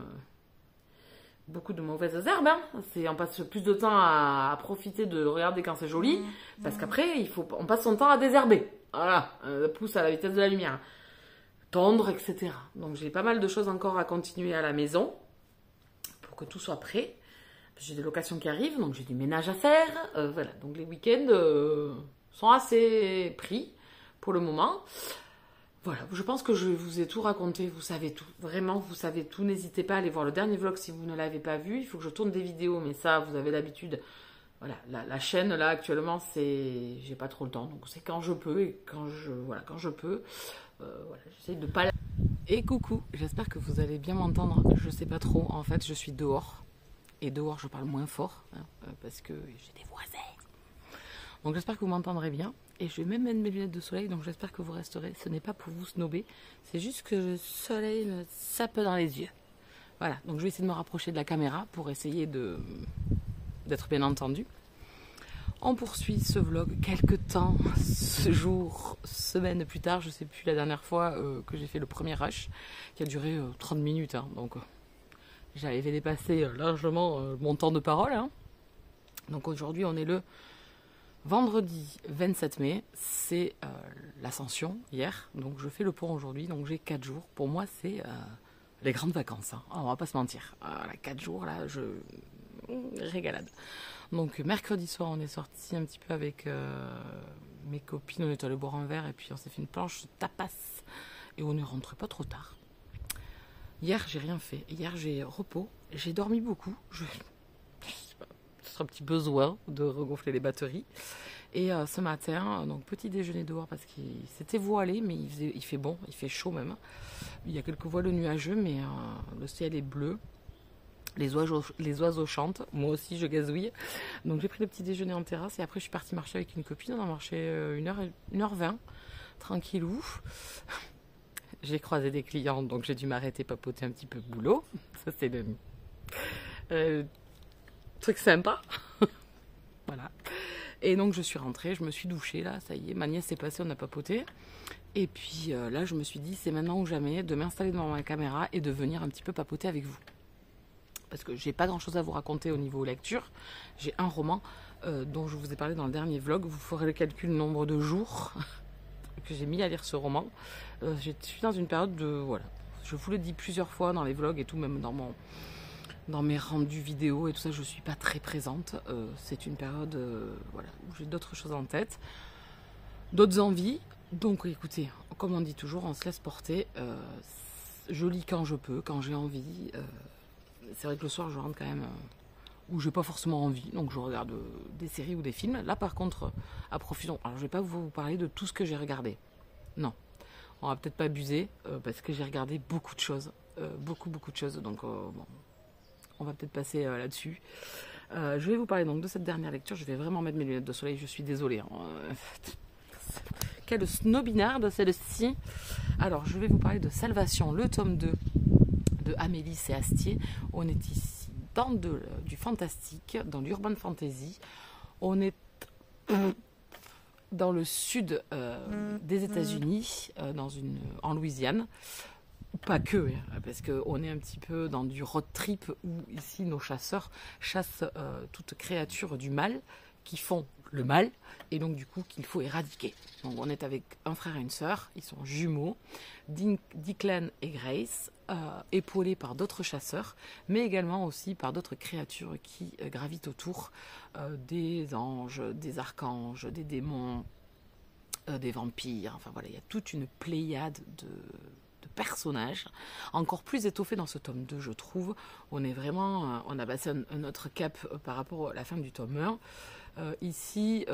A: beaucoup de mauvaises herbes. Hein. On passe plus de temps à profiter de regarder quand c'est joli. Parce qu'après, on passe son temps à désherber. Voilà, ça pousse à la vitesse de la lumière. Tondre, etc. Donc, j'ai pas mal de choses encore à continuer à la maison. Que tout soit prêt. J'ai des locations qui arrivent, donc j'ai du ménage à faire. Voilà, donc les week-ends sont assez pris pour le moment. Voilà, je pense que je vous ai tout raconté, vous savez tout. Vraiment, vous savez tout. N'hésitez pas à aller voir le dernier vlog si vous ne l'avez pas vu. Il faut que je tourne des vidéos, mais ça, vous avez l'habitude. Voilà, la chaîne, là, actuellement, j'ai pas trop le temps. Donc c'est quand je peux et quand je peux. Voilà, j'essaye de pas... Et coucou, j'espère que vous allez bien m'entendre. Je sais pas trop, en fait, je suis dehors. Et dehors, je parle moins fort, hein, parce que j'ai des voisins. Donc j'espère que vous m'entendrez bien. Et je vais même mettre mes lunettes de soleil, donc j'espère que vous resterez. Ce n'est pas pour vous snober, c'est juste que le soleil me sape dans les yeux. Voilà, donc je vais essayer de me rapprocher de la caméra pour essayer d'être bien entendu. On poursuit ce vlog quelques temps, ce jour, semaine plus tard, je sais plus la dernière fois que j'ai fait le premier rush, qui a duré 30 minutes, hein, donc j'avais dépassé largement mon temps de parole. Hein. Donc aujourd'hui on est le vendredi 27 mai, c'est l'ascension hier, donc je fais le pont aujourd'hui, donc j'ai 4 jours. Pour moi c'est les grandes vacances, hein. On va pas se mentir, 4 jours là, régalade. Donc mercredi soir on est sorti un petit peu avec mes copines, on est allé boire un verre et puis on s'est fait une planche de tapas et on est rentré pas trop tard. Hier j'ai rien fait, hier j'ai repos, j'ai dormi beaucoup, ce sera un petit besoin de regonfler les batteries. Et ce matin, donc petit déjeuner dehors parce qu'il s'était voilé, mais il fait bon, il fait chaud même. Il y a quelques voiles nuageux, mais le ciel est bleu. Les oiseaux chantent, moi aussi je gazouille. Donc j'ai pris le petit déjeuner en terrasse et après je suis partie marcher avec une copine. On a marché 1h20, tranquillou. J'ai croisé des clients, donc j'ai dû m'arrêter papoter un petit peu boulot. Ça c'est le truc sympa. Voilà. Et donc je suis rentrée, je me suis douchée là, ça y est, ma nièce s'est passée, on a papoté. Et puis là je me suis dit c'est maintenant ou jamais de m'installer devant ma caméra et de venir un petit peu papoter avec vous. Parce que j'ai pas grand chose à vous raconter au niveau lecture. J'ai un roman dont je vous ai parlé dans le dernier vlog. Vous ferez le calcul nombre de jours que j'ai mis à lire ce roman. Je suis dans une période de... Voilà. Je vous le dis plusieurs fois dans les vlogs et tout, même dans mes rendus vidéo et tout ça, je suis pas très présente. C'est une période voilà, où j'ai d'autres choses en tête, d'autres envies. Donc écoutez, comme on dit toujours, on se laisse porter. Je lis quand je peux, quand j'ai envie. C'est vrai que le soir, je rentre quand même où j'ai pas forcément envie, donc je regarde des séries ou des films. Là, par contre, à profusion. Alors, je vais pas vous parler de tout ce que j'ai regardé. Non, on va peut-être pas abuser parce que j'ai regardé beaucoup de choses, beaucoup de choses. Donc, bon, on va peut-être passer là-dessus. Je vais vous parler donc de cette dernière lecture. Je vais vraiment mettre mes lunettes de soleil. Je suis désolée. Hein. Quelle snobinarde celle-ci. Alors, je vais vous parler de Salvation, le tome 2. De Amélie et Astier. On est ici du fantastique, dans l'urban fantasy. On est dans le sud des États-Unis, en Louisiane. Pas que, parce qu'on est un petit peu dans du road trip où ici nos chasseurs chassent toute créature du mal qui font le mal et donc du coup qu'il faut éradiquer. Donc on est avec un frère et une sœur, ils sont jumeaux, Declan et Grace, épaulés par d'autres chasseurs, mais également aussi par d'autres créatures qui gravitent autour, des anges, des archanges, des démons, des vampires, enfin voilà, il y a toute une pléiade de personnages, encore plus étoffé dans ce tome 2, je trouve. On est vraiment, on a passé un autre cap par rapport à la fin du tome 1. Ici,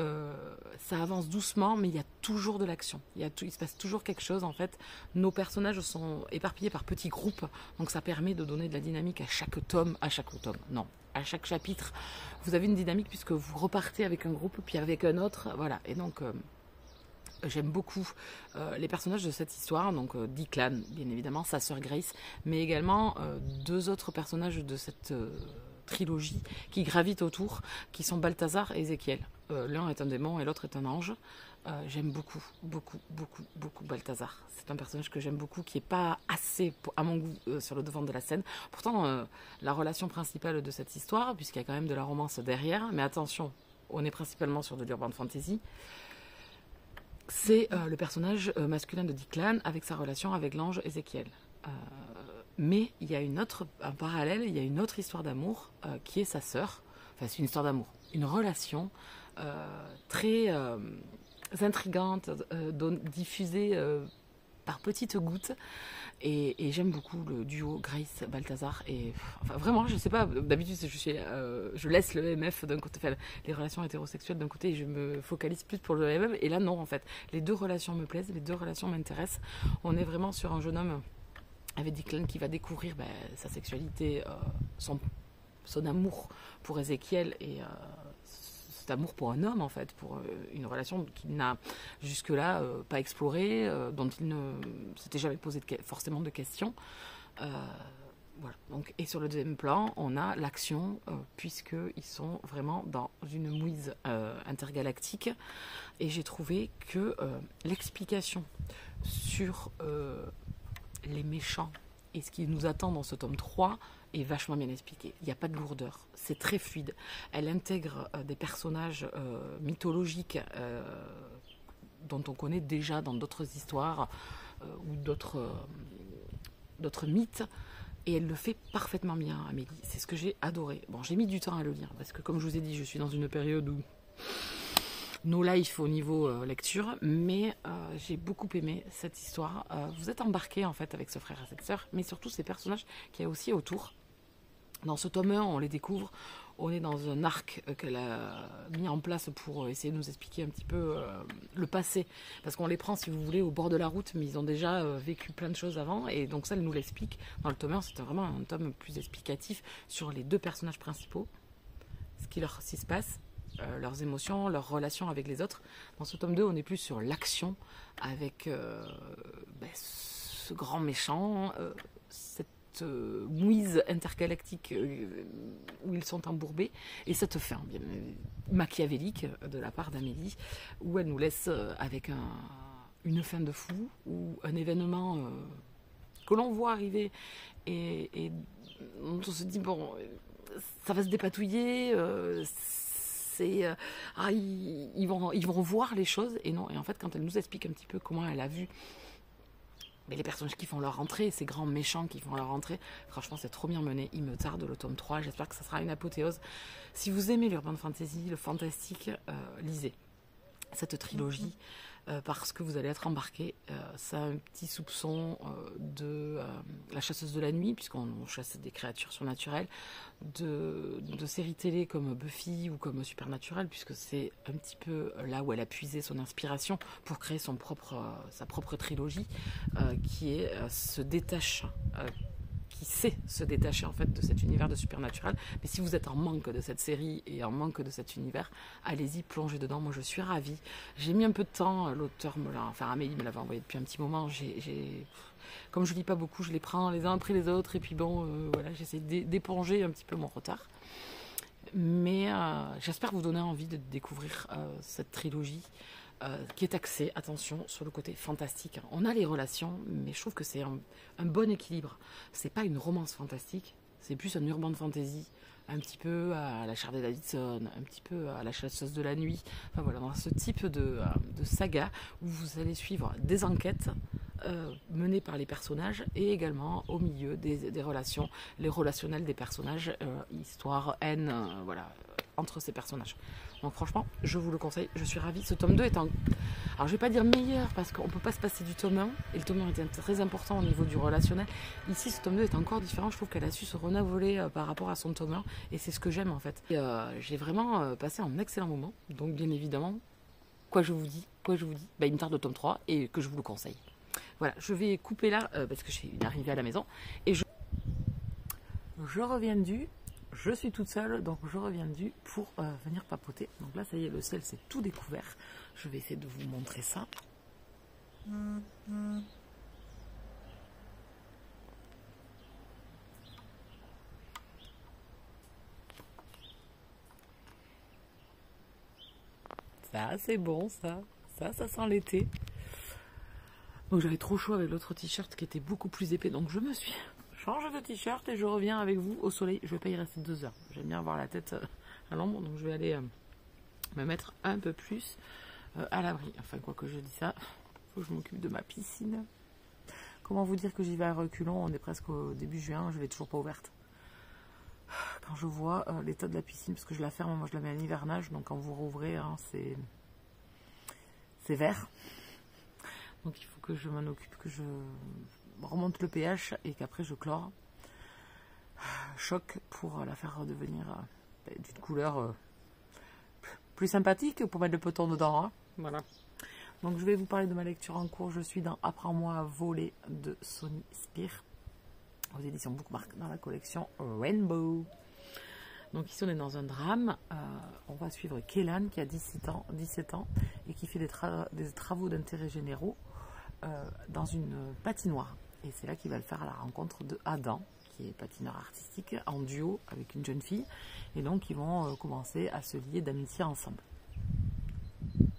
A: ça avance doucement, mais il y a toujours de l'action. Il se passe toujours quelque chose, en fait. Nos personnages sont éparpillés par petits groupes, donc ça permet de donner de la dynamique à chaque chapitre. Vous avez une dynamique puisque vous repartez avec un groupe, puis avec un autre, voilà. Et donc... j'aime beaucoup les personnages de cette histoire, donc Declan, bien évidemment, sa sœur Grace, mais également deux autres personnages de cette trilogie qui gravitent autour, qui sont Balthazar et Ézéchiel. L'un est un démon et l'autre est un ange. J'aime beaucoup Balthazar. C'est un personnage que j'aime beaucoup, qui n'est pas assez, à mon goût, sur le devant de la scène. Pourtant, la relation principale de cette histoire, puisqu'il y a quand même de la romance derrière, mais attention, on est principalement sur de l'urban fantasy, c'est le personnage masculin de Declan avec sa relation avec l'ange Ézéchiel. Mais il y a un parallèle, il y a une autre histoire d'amour qui est sa sœur. Enfin, c'est une histoire d'amour, une relation très intrigante, diffusée par petites gouttes. Et j'aime beaucoup le duo Grace-Balthazar. Et enfin, vraiment, je sais pas, d'habitude je laisse le MF d'un côté, enfin, les relations hétérosexuelles d'un côté, et je me focalise plus pour le MF. Et là, non, en fait, les deux relations me plaisent, les deux relations m'intéressent. On est vraiment sur un jeune homme avec Declan qui va découvrir sa sexualité, son amour pour Ézéchiel et cet amour pour un homme, en fait, pour une relation qu'il n'a jusque-là pas explorée, dont il ne s'était jamais posé forcément de questions. Voilà. Donc, et sur le deuxième plan, on a l'action, puisqu'ils sont vraiment dans une mouise intergalactique. Et j'ai trouvé que l'explication sur les méchants et ce qui nous attend dans ce tome 3 est vachement bien expliqué. Il n'y a pas de lourdeur, c'est très fluide. Elle intègre des personnages mythologiques dont on connaît déjà dans d'autres histoires ou d'autres mythes, et elle le fait parfaitement bien, Amélie. C'est ce que j'ai adoré. Bon, j'ai mis du temps à le lire, parce que comme je vous ai dit, je suis dans une période où no life au niveau lecture, mais j'ai beaucoup aimé cette histoire. Vous êtes embarqués en fait avec ce frère et cette sœur, mais surtout ces personnages qu'il y a aussi autour. Dans ce tome 1, on les découvre, on est dans un arc qu'elle a mis en place pour essayer de nous expliquer un petit peu le passé, parce qu'on les prend, si vous voulez, au bord de la route, mais ils ont déjà vécu plein de choses avant, et donc ça, elle nous l'explique. Dans le tome 1, c'est vraiment un tome plus explicatif sur les deux personnages principaux, ce qui se passe, leurs émotions, leurs relations avec les autres. Dans ce tome 2, on est plus sur l'action, avec ce grand méchant, cette mouise intergalactique où ils sont embourbés, et cette fin bien machiavélique de la part d'Amélie, où elle nous laisse avec une fin de fou, ou un événement que l'on voit arriver, et on se dit, bon, ça va se dépatouiller, ils vont voir les choses, et non. Et en fait, quand elle nous explique un petit peu comment elle a vu les personnages qui font leur entrée, ces grands méchants qui font leur entrée, franchement, c'est trop bien mené. Il me tarde le tome 3, j'espère que ça sera une apothéose. Si vous aimez l'urban fantasy, le fantastique, lisez cette trilogie, parce que vous allez être embarqué. Ça a un petit soupçon de La chasseuse de la nuit, puisqu'on chasse des créatures surnaturelles, de séries télé comme Buffy ou comme Supernatural, puisque c'est un petit peu là où elle a puisé son inspiration pour créer sa propre trilogie, qui se détache qui sait se détacher en fait de cet univers de Supernatural. Mais si vous êtes en manque de cette série et en manque de cet univers, allez-y, plongez dedans. Moi, je suis ravie. J'ai mis un peu de temps. L'auteur Amélie me l'avait envoyé depuis un petit moment. Comme je lis pas beaucoup, je les prends les uns après les autres. Et puis bon, voilà, j'essaie d'éponger un petit peu mon retard. Mais j'espère vous donner envie de découvrir cette trilogie. Qui est axé, attention, sur le côté fantastique. On a les relations, mais je trouve que c'est un bon équilibre. C'est pas une romance fantastique, c'est plus un urban fantasy, un petit peu à la Harley Davidson, un petit peu à la chasseuse de la nuit. Enfin voilà, dans ce type de saga où vous allez suivre des enquêtes menées par les personnages et également au milieu des relations, les relationnels des personnages, histoire, haine, voilà, entre ces personnages. Donc franchement, je vous le conseille, je suis ravie. Ce tome 2 est alors je vais pas dire meilleur, parce qu'on peut pas se passer du tome 1, et le tome 1 était très important au niveau du relationnel. Ici, ce tome 2 est encore différent, je trouve qu'elle a su se renouveler par rapport à son tome 1, et c'est ce que j'aime en fait. J'ai vraiment passé un excellent moment, donc bien évidemment, quoi je vous dis, il me tarde le tome 3, et que je vous le conseille. Voilà, je vais couper là, parce que j'ai une arrivée à la maison, et je reviens je suis toute seule, donc je reviens pour venir papoter. Donc là, ça y est, le ciel c'est tout découvert. Je vais essayer de vous montrer ça. Ça, c'est bon, ça. Ça sent l'été. Donc j'avais trop chaud avec l'autre t-shirt qui était beaucoup plus épais. Donc je me suis changé de t-shirt et je reviens avec vous au soleil. Je vais pas y rester 2 heures. J'aime bien avoir la tête à l'ombre. Donc je vais aller me mettre un peu plus à l'abri. Enfin, quoi que je dis ça, faut que je m'occupe de ma piscine. Comment vous dire que j'y vais à reculons? On est presque au début juin, je l'ai toujours pas ouverte. Quand je vois l'état de la piscine, parce que je la ferme, moi je la mets à l'hivernage, donc quand vous rouvrez, hein, c'est vert. Donc il faut que je m'en occupe, que je remonte le pH et qu'après je chlore. Choc pour la faire redevenir d'une couleur plus sympathique pour mettre le peloton dedans. Hein. Voilà. Donc je vais vous parler de ma lecture en cours. Je suis dans Apprends-moi à voler de Sonny Spear aux éditions Bookmark dans la collection Rainbow. Donc ici on est dans un drame. On va suivre Kélan qui a 17 ans et qui fait des travaux d'intérêt généraux dans une patinoire. Et c'est là qu'il va le faire à la rencontre de Adam, qui est patineur artistique, en duo avec une jeune fille. Et donc ils vont commencer à se lier d'amitié ensemble.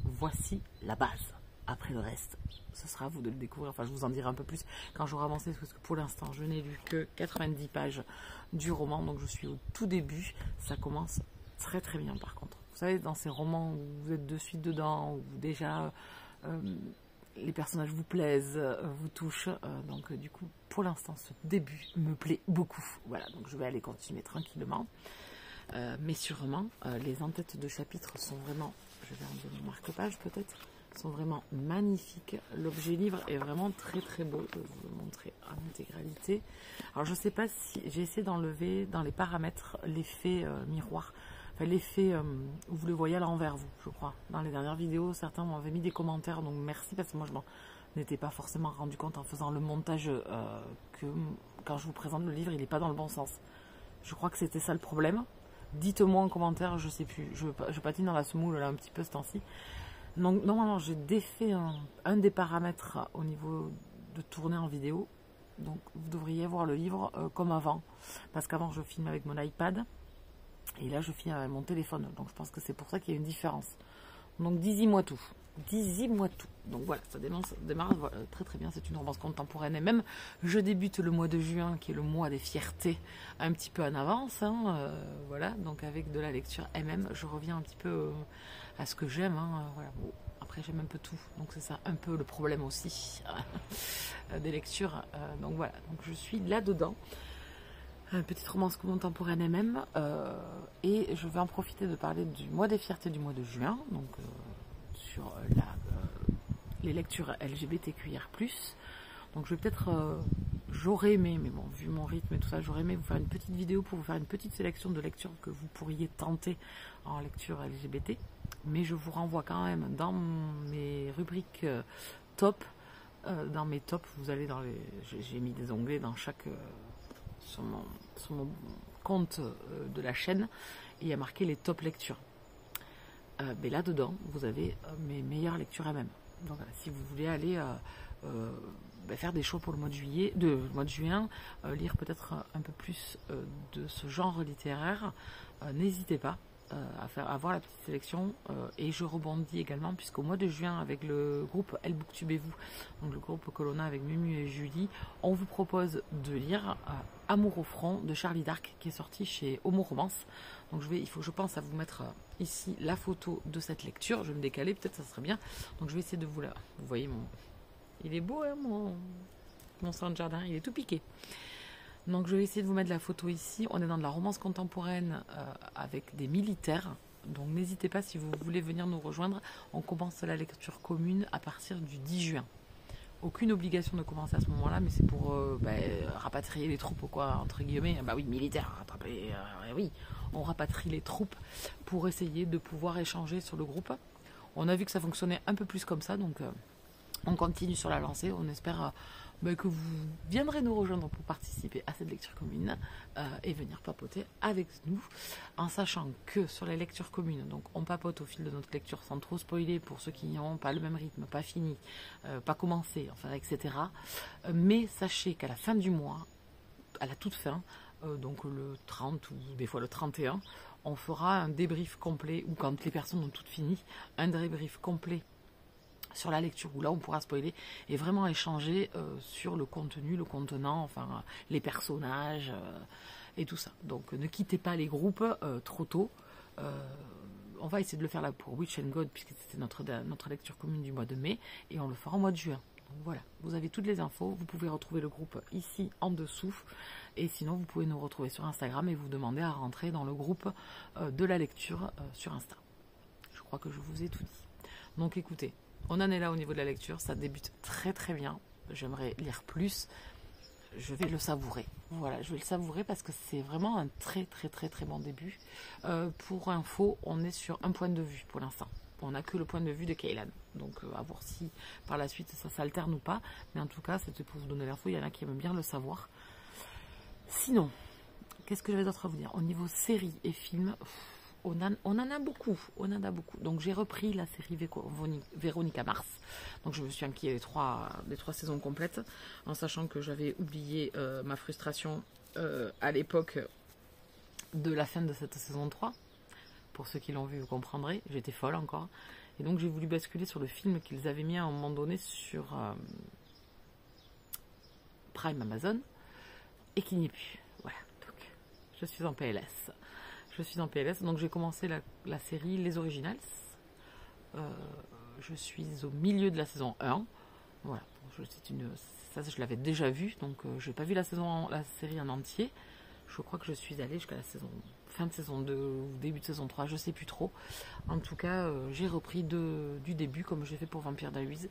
A: Voici la base. Après le reste, ce sera à vous de le découvrir. Enfin, je vous en dirai un peu plus quand j'aurai avancé, parce que pour l'instant, je n'ai lu que 90 pages du roman. Donc je suis au tout début. Ça commence très très bien par contre. Vous savez, dans ces romans où vous êtes de suite dedans, où déjà les personnages vous plaisent, vous touchent. Donc du coup, pour l'instant, ce début me plaît beaucoup. Voilà, donc je vais aller continuer tranquillement. Mais sûrement, les en-têtes de chapitres sont vraiment, je vais enlever mon marque-page peut-être, sont vraiment magnifiques. L'objet livre est vraiment très très beau. Je vais vous le montrer en intégralité. Alors je ne sais pas si j'ai essayé d'enlever dans les paramètres l'effet miroir. Enfin, l'effet où vous le voyez à l'envers, vous, je crois. Dans les dernières vidéos, certains m'avaient mis des commentaires, donc merci, parce que moi je m'en étais pas forcément rendu compte en faisant le montage que quand je vous présente le livre, il n'est pas dans le bon sens. Je crois que c'était ça le problème. Dites-moi en commentaire, je sais plus. Je patine dans la semoule là un petit peu ce temps-ci. Donc normalement j'ai défait un des paramètres au niveau de tourner en vidéo. Donc vous devriez voir le livre comme avant. Parce qu'avant je filme avec mon iPad. Et là je filme avec mon téléphone. Donc je pense que c'est pour ça qu'il y a une différence. Donc dis-moi tout. Dis-moi tout. Donc voilà, ça démarre très très bien. C'est une romance contemporaine. Et même, je débute le mois de juin, qui est le mois des fiertés, un petit peu en avance. Hein, voilà, donc avec de la lecture MM, je reviens un petit peu à ce que j'aime. Hein, voilà. Bon, après, j'aime un peu tout. Donc c'est ça un peu le problème aussi des lectures. Donc voilà, donc je suis là-dedans. Petite romance contemporaine MM. Et je vais en profiter de parler du mois des fiertés du mois de juin. Donc sur les lectures LGBTQIR+. Donc je vais peut-être, j'aurais aimé, mais bon, vu mon rythme et tout ça, j'aurais aimé vous faire une petite vidéo pour vous faire une petite sélection de lectures que vous pourriez tenter en lecture LGBT. Mais je vous renvoie quand même dans mes rubriques top. Dans mes tops, vous allez dans les... J'ai mis des onglets dans chaque sur mon compte de la chaîne et il y a marqué les top lectures. Mais là-dedans, vous avez mes meilleures lectures à même. Donc voilà, si vous voulez aller faire des shows pour le mois de juin, lire peut-être un peu plus de ce genre littéraire, n'hésitez pas à voir la petite sélection. Et je rebondis également, puisqu'au mois de juin, avec le groupe Elle Booktubez-vous, donc le groupe Colonna avec Mumu et Julie, on vous propose de lire Amour au front de Charlie Dark, qui est sorti chez Homo Romance. Donc il faut que je pense à vous mettre ici la photo de cette lecture. Je vais me décaler, peut-être ça serait bien. Donc je vais essayer de vous la... Vous voyez il est beau, hein, mon sang de jardin, il est tout piqué. Donc je vais essayer de vous mettre la photo ici. On est dans de la romance contemporaine avec des militaires. Donc n'hésitez pas si vous voulez venir nous rejoindre. On commence la lecture commune à partir du 10 juin. Aucune obligation de commencer à ce moment-là, mais c'est pour rapatrier les troupes, quoi, entre guillemets. Bah oui, militaire, rattraper, oui. On rapatrie les troupes pour essayer de pouvoir échanger sur le groupe. On a vu que ça fonctionnait un peu plus comme ça, donc on continue sur la lancée. On espère que vous viendrez nous rejoindre pour participer à cette lecture commune et venir papoter avec nous, en sachant que sur les lectures communes, donc on papote au fil de notre lecture sans trop spoiler pour ceux qui n'ont pas le même rythme, pas fini, pas commencé, enfin etc. Mais sachez qu'à la fin du mois, à la toute fin, donc le 30 ou des fois le 31, on fera un débrief complet, ou quand les personnes ont toutes fini, un débrief complet sur la lecture, où là on pourra spoiler et vraiment échanger sur le contenu, le contenant, enfin les personnages et tout ça. Donc ne quittez pas les groupes trop tôt. On va essayer de le faire là pour Witch and God, puisque c'était notre lecture commune du mois de mai, et on le fera au mois de juin. Donc voilà, vous avez toutes les infos, vous pouvez retrouver le groupe ici en dessous, et sinon vous pouvez nous retrouver sur Instagram et vous demander à rentrer dans le groupe de la lecture sur Insta. Je crois que je vous ai tout dit. Donc écoutez, on en est là au niveau de la lecture, ça débute très très bien, j'aimerais lire plus, je vais le savourer. Voilà, je vais le savourer parce que c'est vraiment un très très très très bon début. Pour info, on est sur un point de vue pour l'instant. On n'a que le point de vue de Kaylan. Donc à voir si par la suite ça s'alterne ou pas. Mais en tout cas, c'était pour vous donner l'info, il y en a qui aiment bien le savoir. Sinon, qu'est-ce que j'avais d'autre à vous dire? Au niveau séries et films, on en a beaucoup. Donc j'ai repris la série Véronica Mars. Donc je me suis enquillée les trois saisons complètes, en sachant que j'avais oublié ma frustration à l'époque de la fin de cette saison 3. Pour ceux qui l'ont vu, vous comprendrez, j'étais folle encore. Et donc j'ai voulu basculer sur le film qu'ils avaient mis à un moment donné sur Prime Amazon, et qui n'y est plus. Voilà, donc je suis en PLS. Donc j'ai commencé la série Les Originals. Je suis au milieu de la saison 1. Voilà, ça je l'avais déjà vu, donc je n'ai pas vu la série en entier. Je crois que je suis allée jusqu'à la fin de saison 2 ou début de saison 3, je ne sais plus trop. En tout cas, j'ai repris du début comme j'ai fait pour Vampire Diaries.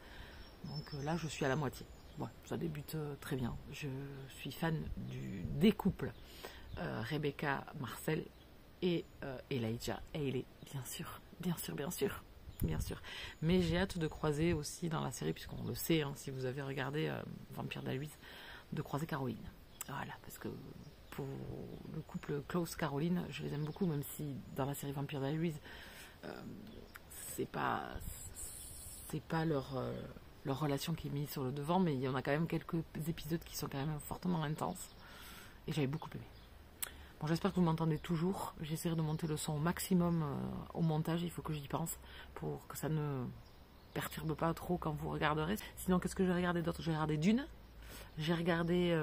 A: Donc là, je suis à la moitié. Voilà, ça débute très bien. Je suis fan des couples Rebecca, Marcel et Elijah. Et il est bien sûr. Mais j'ai hâte de croiser aussi dans la série, puisqu'on le sait, hein, si vous avez regardé Vampire Diaries, de croiser Caroline. Voilà, parce que pour le couple Klaus-Caroline, je les aime beaucoup, même si dans la série Vampire Diaries, c'est pas leur relation qui est mise sur le devant, mais il y en a quand même quelques épisodes qui sont quand même fortement intenses, et j'avais beaucoup aimé. Bon, j'espère que vous m'entendez toujours. J'essaierai de monter le son au maximum au montage, il faut que j'y pense, pour que ça ne perturbe pas trop quand vous regarderez. Sinon, qu'est-ce que j'ai regardé d'autre? J'ai regardé Dune, j'ai regardé...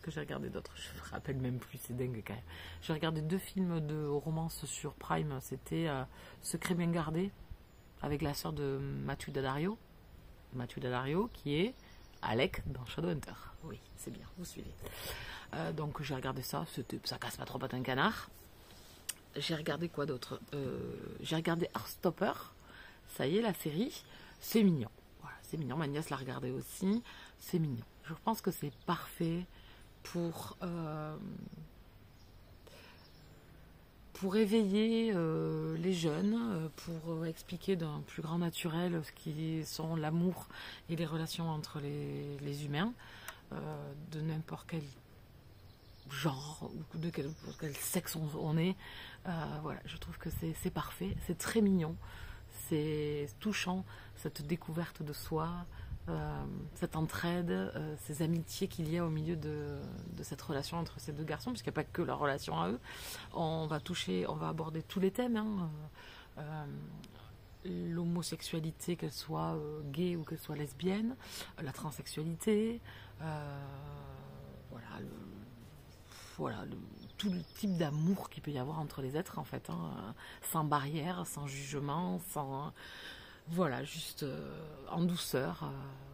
A: que j'ai regardé d'autres, je me rappelle même plus, c'est dingue quand même. J'ai regardé 2 films de romance sur Prime, c'était Secret bien gardé, avec la sœur de Mathieu Daddario, qui est Alec dans Shadowhunter. Oui, c'est bien, vous suivez. Donc j'ai regardé ça, ça casse pas trop patin un canard. J'ai regardé quoi d'autre? J'ai regardé Heartstopper, ça y est, la série, c'est mignon. Voilà, c'est mignon, ma nièce l'a regardé aussi, c'est mignon. Je pense que c'est parfait pour éveiller les jeunes, pour expliquer d'un plus grand naturel ce qui sont l'amour et les relations entre les humains, de n'importe quel genre ou de quel sexe on est. Voilà, je trouve que c'est parfait, c'est très mignon, c'est touchant, cette découverte de soi, cette entraide, ces amitiés qu'il y a au milieu de cette relation entre ces deux garçons, puisqu'il n'y a pas que leur relation à eux. On va aborder tous les thèmes, hein, l'homosexualité, qu'elle soit gay ou qu'elle soit lesbienne, la transsexualité, tout le type d'amour qu'il peut y avoir entre les êtres en fait, hein, sans barrière, sans jugement, sans voilà, juste en douceur.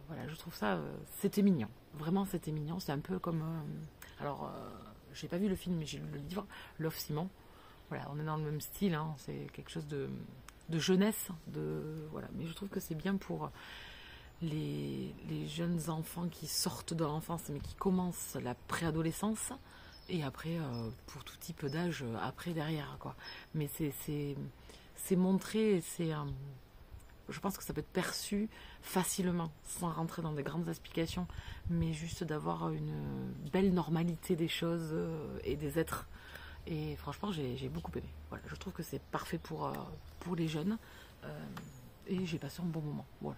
A: Voilà, je trouve ça, c'était mignon. Vraiment, c'était mignon. C'est un peu comme, j'ai pas vu le film, mais j'ai lu le livre, Love Simon. Voilà, on est dans le même style. Hein, c'est quelque chose de jeunesse, voilà. Mais je trouve que c'est bien pour les jeunes enfants qui sortent de l'enfance, mais qui commencent la préadolescence. Et après, pour tout type d'âge, après, derrière, quoi. Mais c'est montré, je pense que ça peut être perçu facilement, sans rentrer dans des grandes explications, mais juste d'avoir une belle normalité des choses et des êtres. Et franchement, j'ai beaucoup aimé. Voilà, je trouve que c'est parfait pour les jeunes. Et j'ai passé un bon moment. Voilà,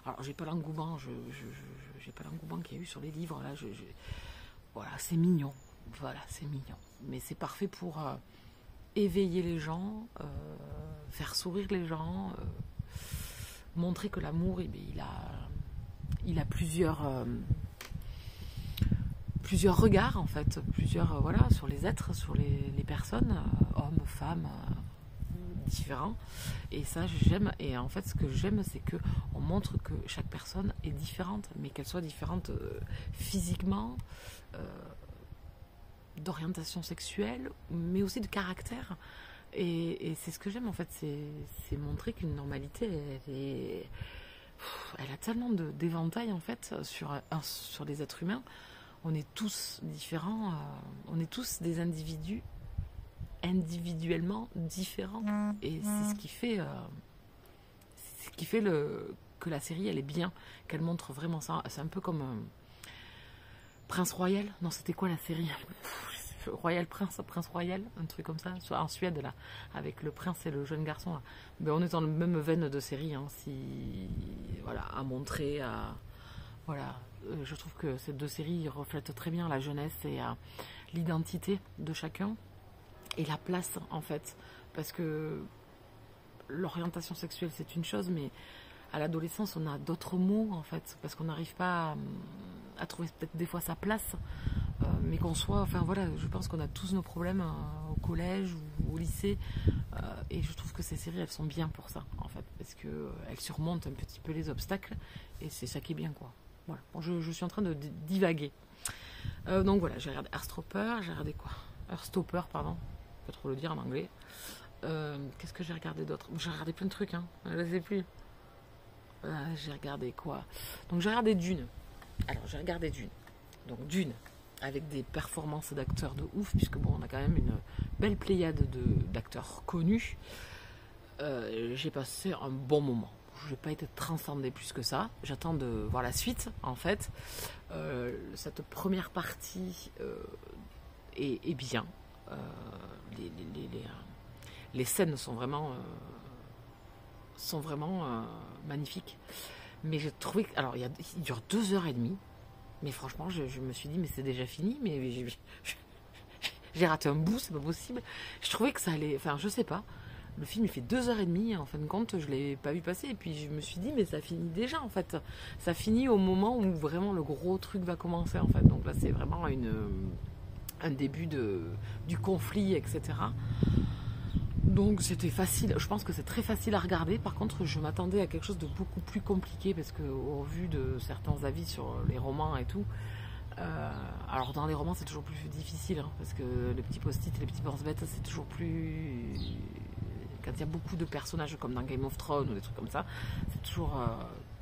A: alors, j'ai pas l'engouement, j'ai pas l'engouement qu'il y a eu sur les livres. Là, voilà, c'est mignon. Voilà, c'est mignon. Mais c'est parfait pour éveiller les gens, faire sourire les gens, montrer que l'amour, il a plusieurs regards, en fait, voilà, sur les êtres, sur les personnes, hommes, femmes, différents. Et ça, j'aime. Et en fait, ce que j'aime, c'est que on montre que chaque personne est différente, mais qu'elle soit différente physiquement, d'orientation sexuelle, mais aussi de caractère. Et c'est ce que j'aime en fait, c'est montrer qu'une normalité, elle a tellement d'éventail en fait sur les êtres humains. On est tous différents, on est tous des individus individuellement différents. Et c'est ce qui fait, que la série elle est bien, qu'elle montre vraiment ça. C'est un peu comme Prince Royal, non c'était quoi la série? Royal Prince Royal, un truc comme ça, soit en Suède là, avec le prince et le jeune garçon là. Ben, on est dans le même veine de série, hein, voilà, à montrer, voilà, je trouve que ces deux séries reflètent très bien la jeunesse et l'identité de chacun et la place en fait, parce que l'orientation sexuelle c'est une chose, mais à l'adolescence on a d'autres mots en fait, parce qu'on n'arrive pas à trouver peut-être des fois sa place. Mais qu'on soit, enfin voilà, je pense qu'on a tous nos problèmes au collège ou au lycée, et je trouve que ces séries elles sont bien pour ça en fait, parce que elles surmontent un petit peu les obstacles et c'est ça qui est bien quoi. Voilà, bon, je suis en train de divaguer. Donc voilà, j'ai regardé Heartstopper, j'ai regardé quoi? Heartstopper, pardon, je peux trop le dire en anglais. Qu'est-ce que j'ai regardé d'autre? J'ai regardé plein de trucs, hein, je ne sais plus. J'ai regardé quoi? Donc j'ai regardé Dune. Alors j'ai regardé Dune. Donc Dune, avec des performances d'acteurs de ouf, puisque bon, on a quand même une belle pléiade d'acteurs connus. J'ai passé un bon moment. Je n'ai pas été transcendée plus que ça. J'attends de voir la suite, en fait. Cette première partie est bien. Les scènes sont vraiment magnifiques. Mais j'ai trouvé que... Alors, il dure 2h30. Mais franchement, je me suis dit, mais c'est déjà fini, mais j'ai raté un bout, c'est pas possible. Je trouvais que ça allait, enfin, je sais pas. Le film, il fait 2h30, en fin de compte, je l'ai pas vu passer, et puis je me suis dit, mais ça finit déjà, en fait. Ça finit au moment où vraiment le gros truc va commencer, en fait. Donc là, c'est vraiment un début du conflit, etc. Donc c'était facile, je pense que c'est très facile à regarder. Par contre, je m'attendais à quelque chose de beaucoup plus compliqué, parce que au vu de certains avis sur les romans et tout, alors dans les romans c'est toujours plus difficile, hein, parce que les petits post-it et les petits pense-bêtes c'est toujours plus... Quand il y a beaucoup de personnages comme dans Game of Thrones ou des trucs comme ça, c'est toujours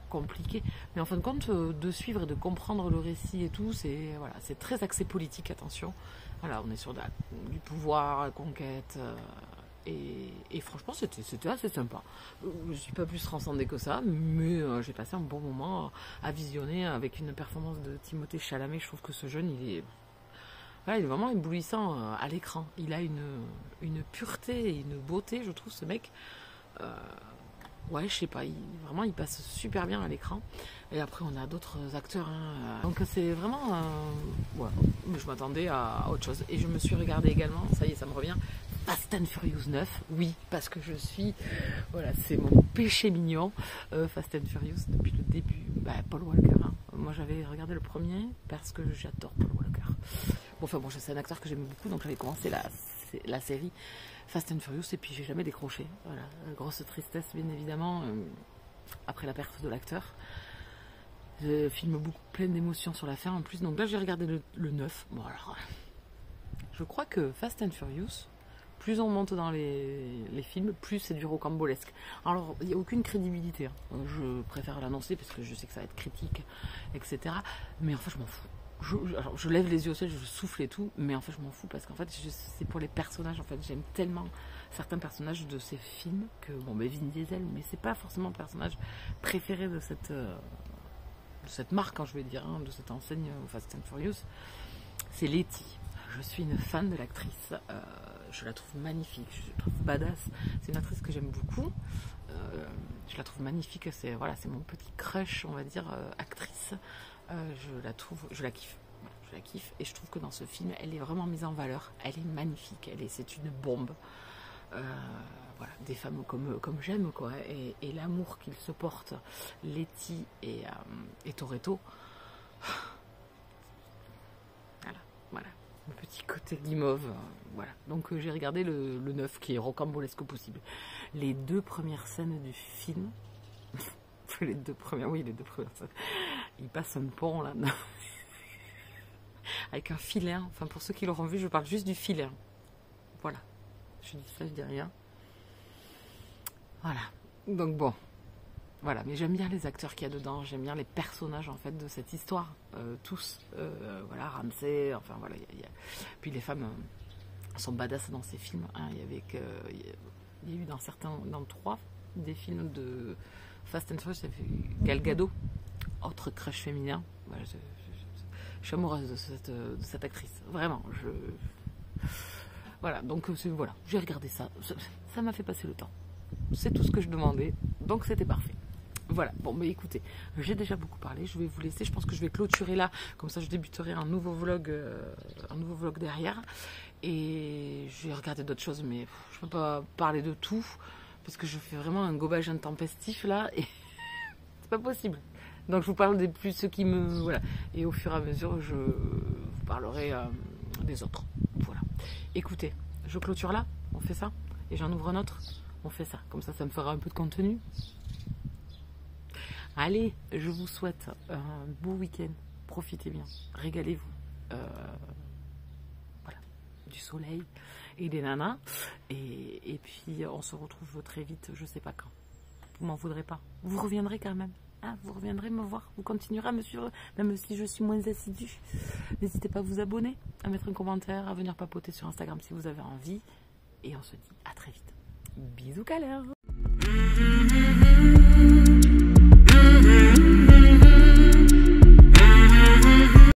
A: compliqué. Mais en fin de compte, de suivre et de comprendre le récit et tout, c'est voilà, c'est très axé politique, attention. Voilà, on est sur du pouvoir, la conquête... Et franchement, c'était assez sympa. Je ne suis pas plus transcendée que ça, mais j'ai passé un bon moment à visionner avec une performance de Timothée Chalamet. Je trouve que ce jeune, il est... Voilà, il est vraiment éblouissant à l'écran. Il a une pureté et une beauté, je trouve, ce mec. Ouais, je sais pas, vraiment, il passe super bien à l'écran. Et après, on a d'autres acteurs. Hein. Donc, c'est vraiment... voilà, mais je m'attendais à autre chose. Et je me suis regardée également, ça y est, ça me revient, Fast and Furious 9. Oui, parce que je suis... Voilà, c'est mon péché mignon. Fast and Furious, depuis le début. Bah, Paul Walker. Hein. Moi, j'avais regardé le premier parce que j'adore Paul Walker. Bon, enfin bon, c'est un acteur que j'aime beaucoup, donc j'avais commencé la série Fast and Furious et puis j'ai jamais décroché. Voilà, grosse tristesse bien évidemment après la perte de l'acteur. Le film beaucoup plein d'émotions sur la fin en plus, donc là j'ai regardé le 9. Bon alors, je crois que Fast and Furious, plus on monte dans les films, plus c'est du rocambolesque. Alors il n'y a aucune crédibilité, hein. Je préfère l'annoncer parce que je sais que ça va être critique, etc. Mais en fait je m'en fous. Je lève les yeux au ciel, je souffle et tout, mais en fait je m'en fous parce qu'en fait c'est pour les personnages. En fait j'aime tellement certains personnages de ces films que bon, ben Vin Diesel, mais c'est pas forcément le personnage préféré de cette marque, hein, je vais dire, hein, de cette enseigne Fast and Furious. C'est Letty. Je suis une fan de l'actrice. Je la trouve magnifique, je la trouve badass. C'est une actrice que j'aime beaucoup. Je la trouve magnifique. C'est voilà, c'est mon petit crush, on va dire, actrice. Je la kiffe. Je la kiffe et je trouve que dans ce film, elle est vraiment mise en valeur. Elle est magnifique. C'est une bombe. Voilà, des femmes comme j'aime, quoi. Et l'amour qu'ils se portent, Letty et Toretto. Voilà. Le petit côté guimauve. Voilà. Donc j'ai regardé le 9 qui est rocambolesque au possible. Les 2 premières scènes du film. les deux premières scènes. Il passe un pont là. Avec un filet. Enfin, pour ceux qui l'auront vu, je parle juste du filet. Voilà. Je dis ça, je dis rien. Voilà. Donc bon. Voilà. Mais j'aime bien les acteurs qu'il y a dedans. J'aime bien les personnages, en fait, de cette histoire. Tous. Voilà, Ramsey. Enfin, voilà. Puis les femmes sont badass dans ces films. Hein. Il y a eu dans 3 des films de Fast and Furious, Gal Gadot, autre crush féminin. Voilà, je suis amoureuse de cette actrice. Vraiment. Voilà, donc voilà, j'ai regardé ça. Ça m'a fait passer le temps. C'est tout ce que je demandais, donc c'était parfait. Voilà, bon, mais écoutez, j'ai déjà beaucoup parlé, je vais vous laisser. Je pense que je vais clôturer là, comme ça je débuterai un nouveau vlog derrière. Et je vais regarder d'autres choses, mais je ne peux pas parler de tout, parce que je fais vraiment un gobage intempestif là, et c'est pas possible. Donc je vous parle des plus ceux qui me... Voilà. Et au fur et à mesure, je vous parlerai des autres. Voilà. Écoutez, je clôture là, on fait ça. Et j'en ouvre un autre, on fait ça. Comme ça, ça me fera un peu de contenu. Allez, je vous souhaite un beau week-end. Profitez bien, régalez-vous. Voilà, du soleil et des nanas. Et puis, on se retrouve très vite, je sais pas quand. Vous m'en voudrez pas. Vous reviendrez quand même. Hein, vous reviendrez me voir. Vous continuerez à me suivre, même si je suis moins assidue. N'hésitez pas à vous abonner, à mettre un commentaire, à venir papoter sur Instagram si vous avez envie. Et on se dit à très vite. Bisous, câlins.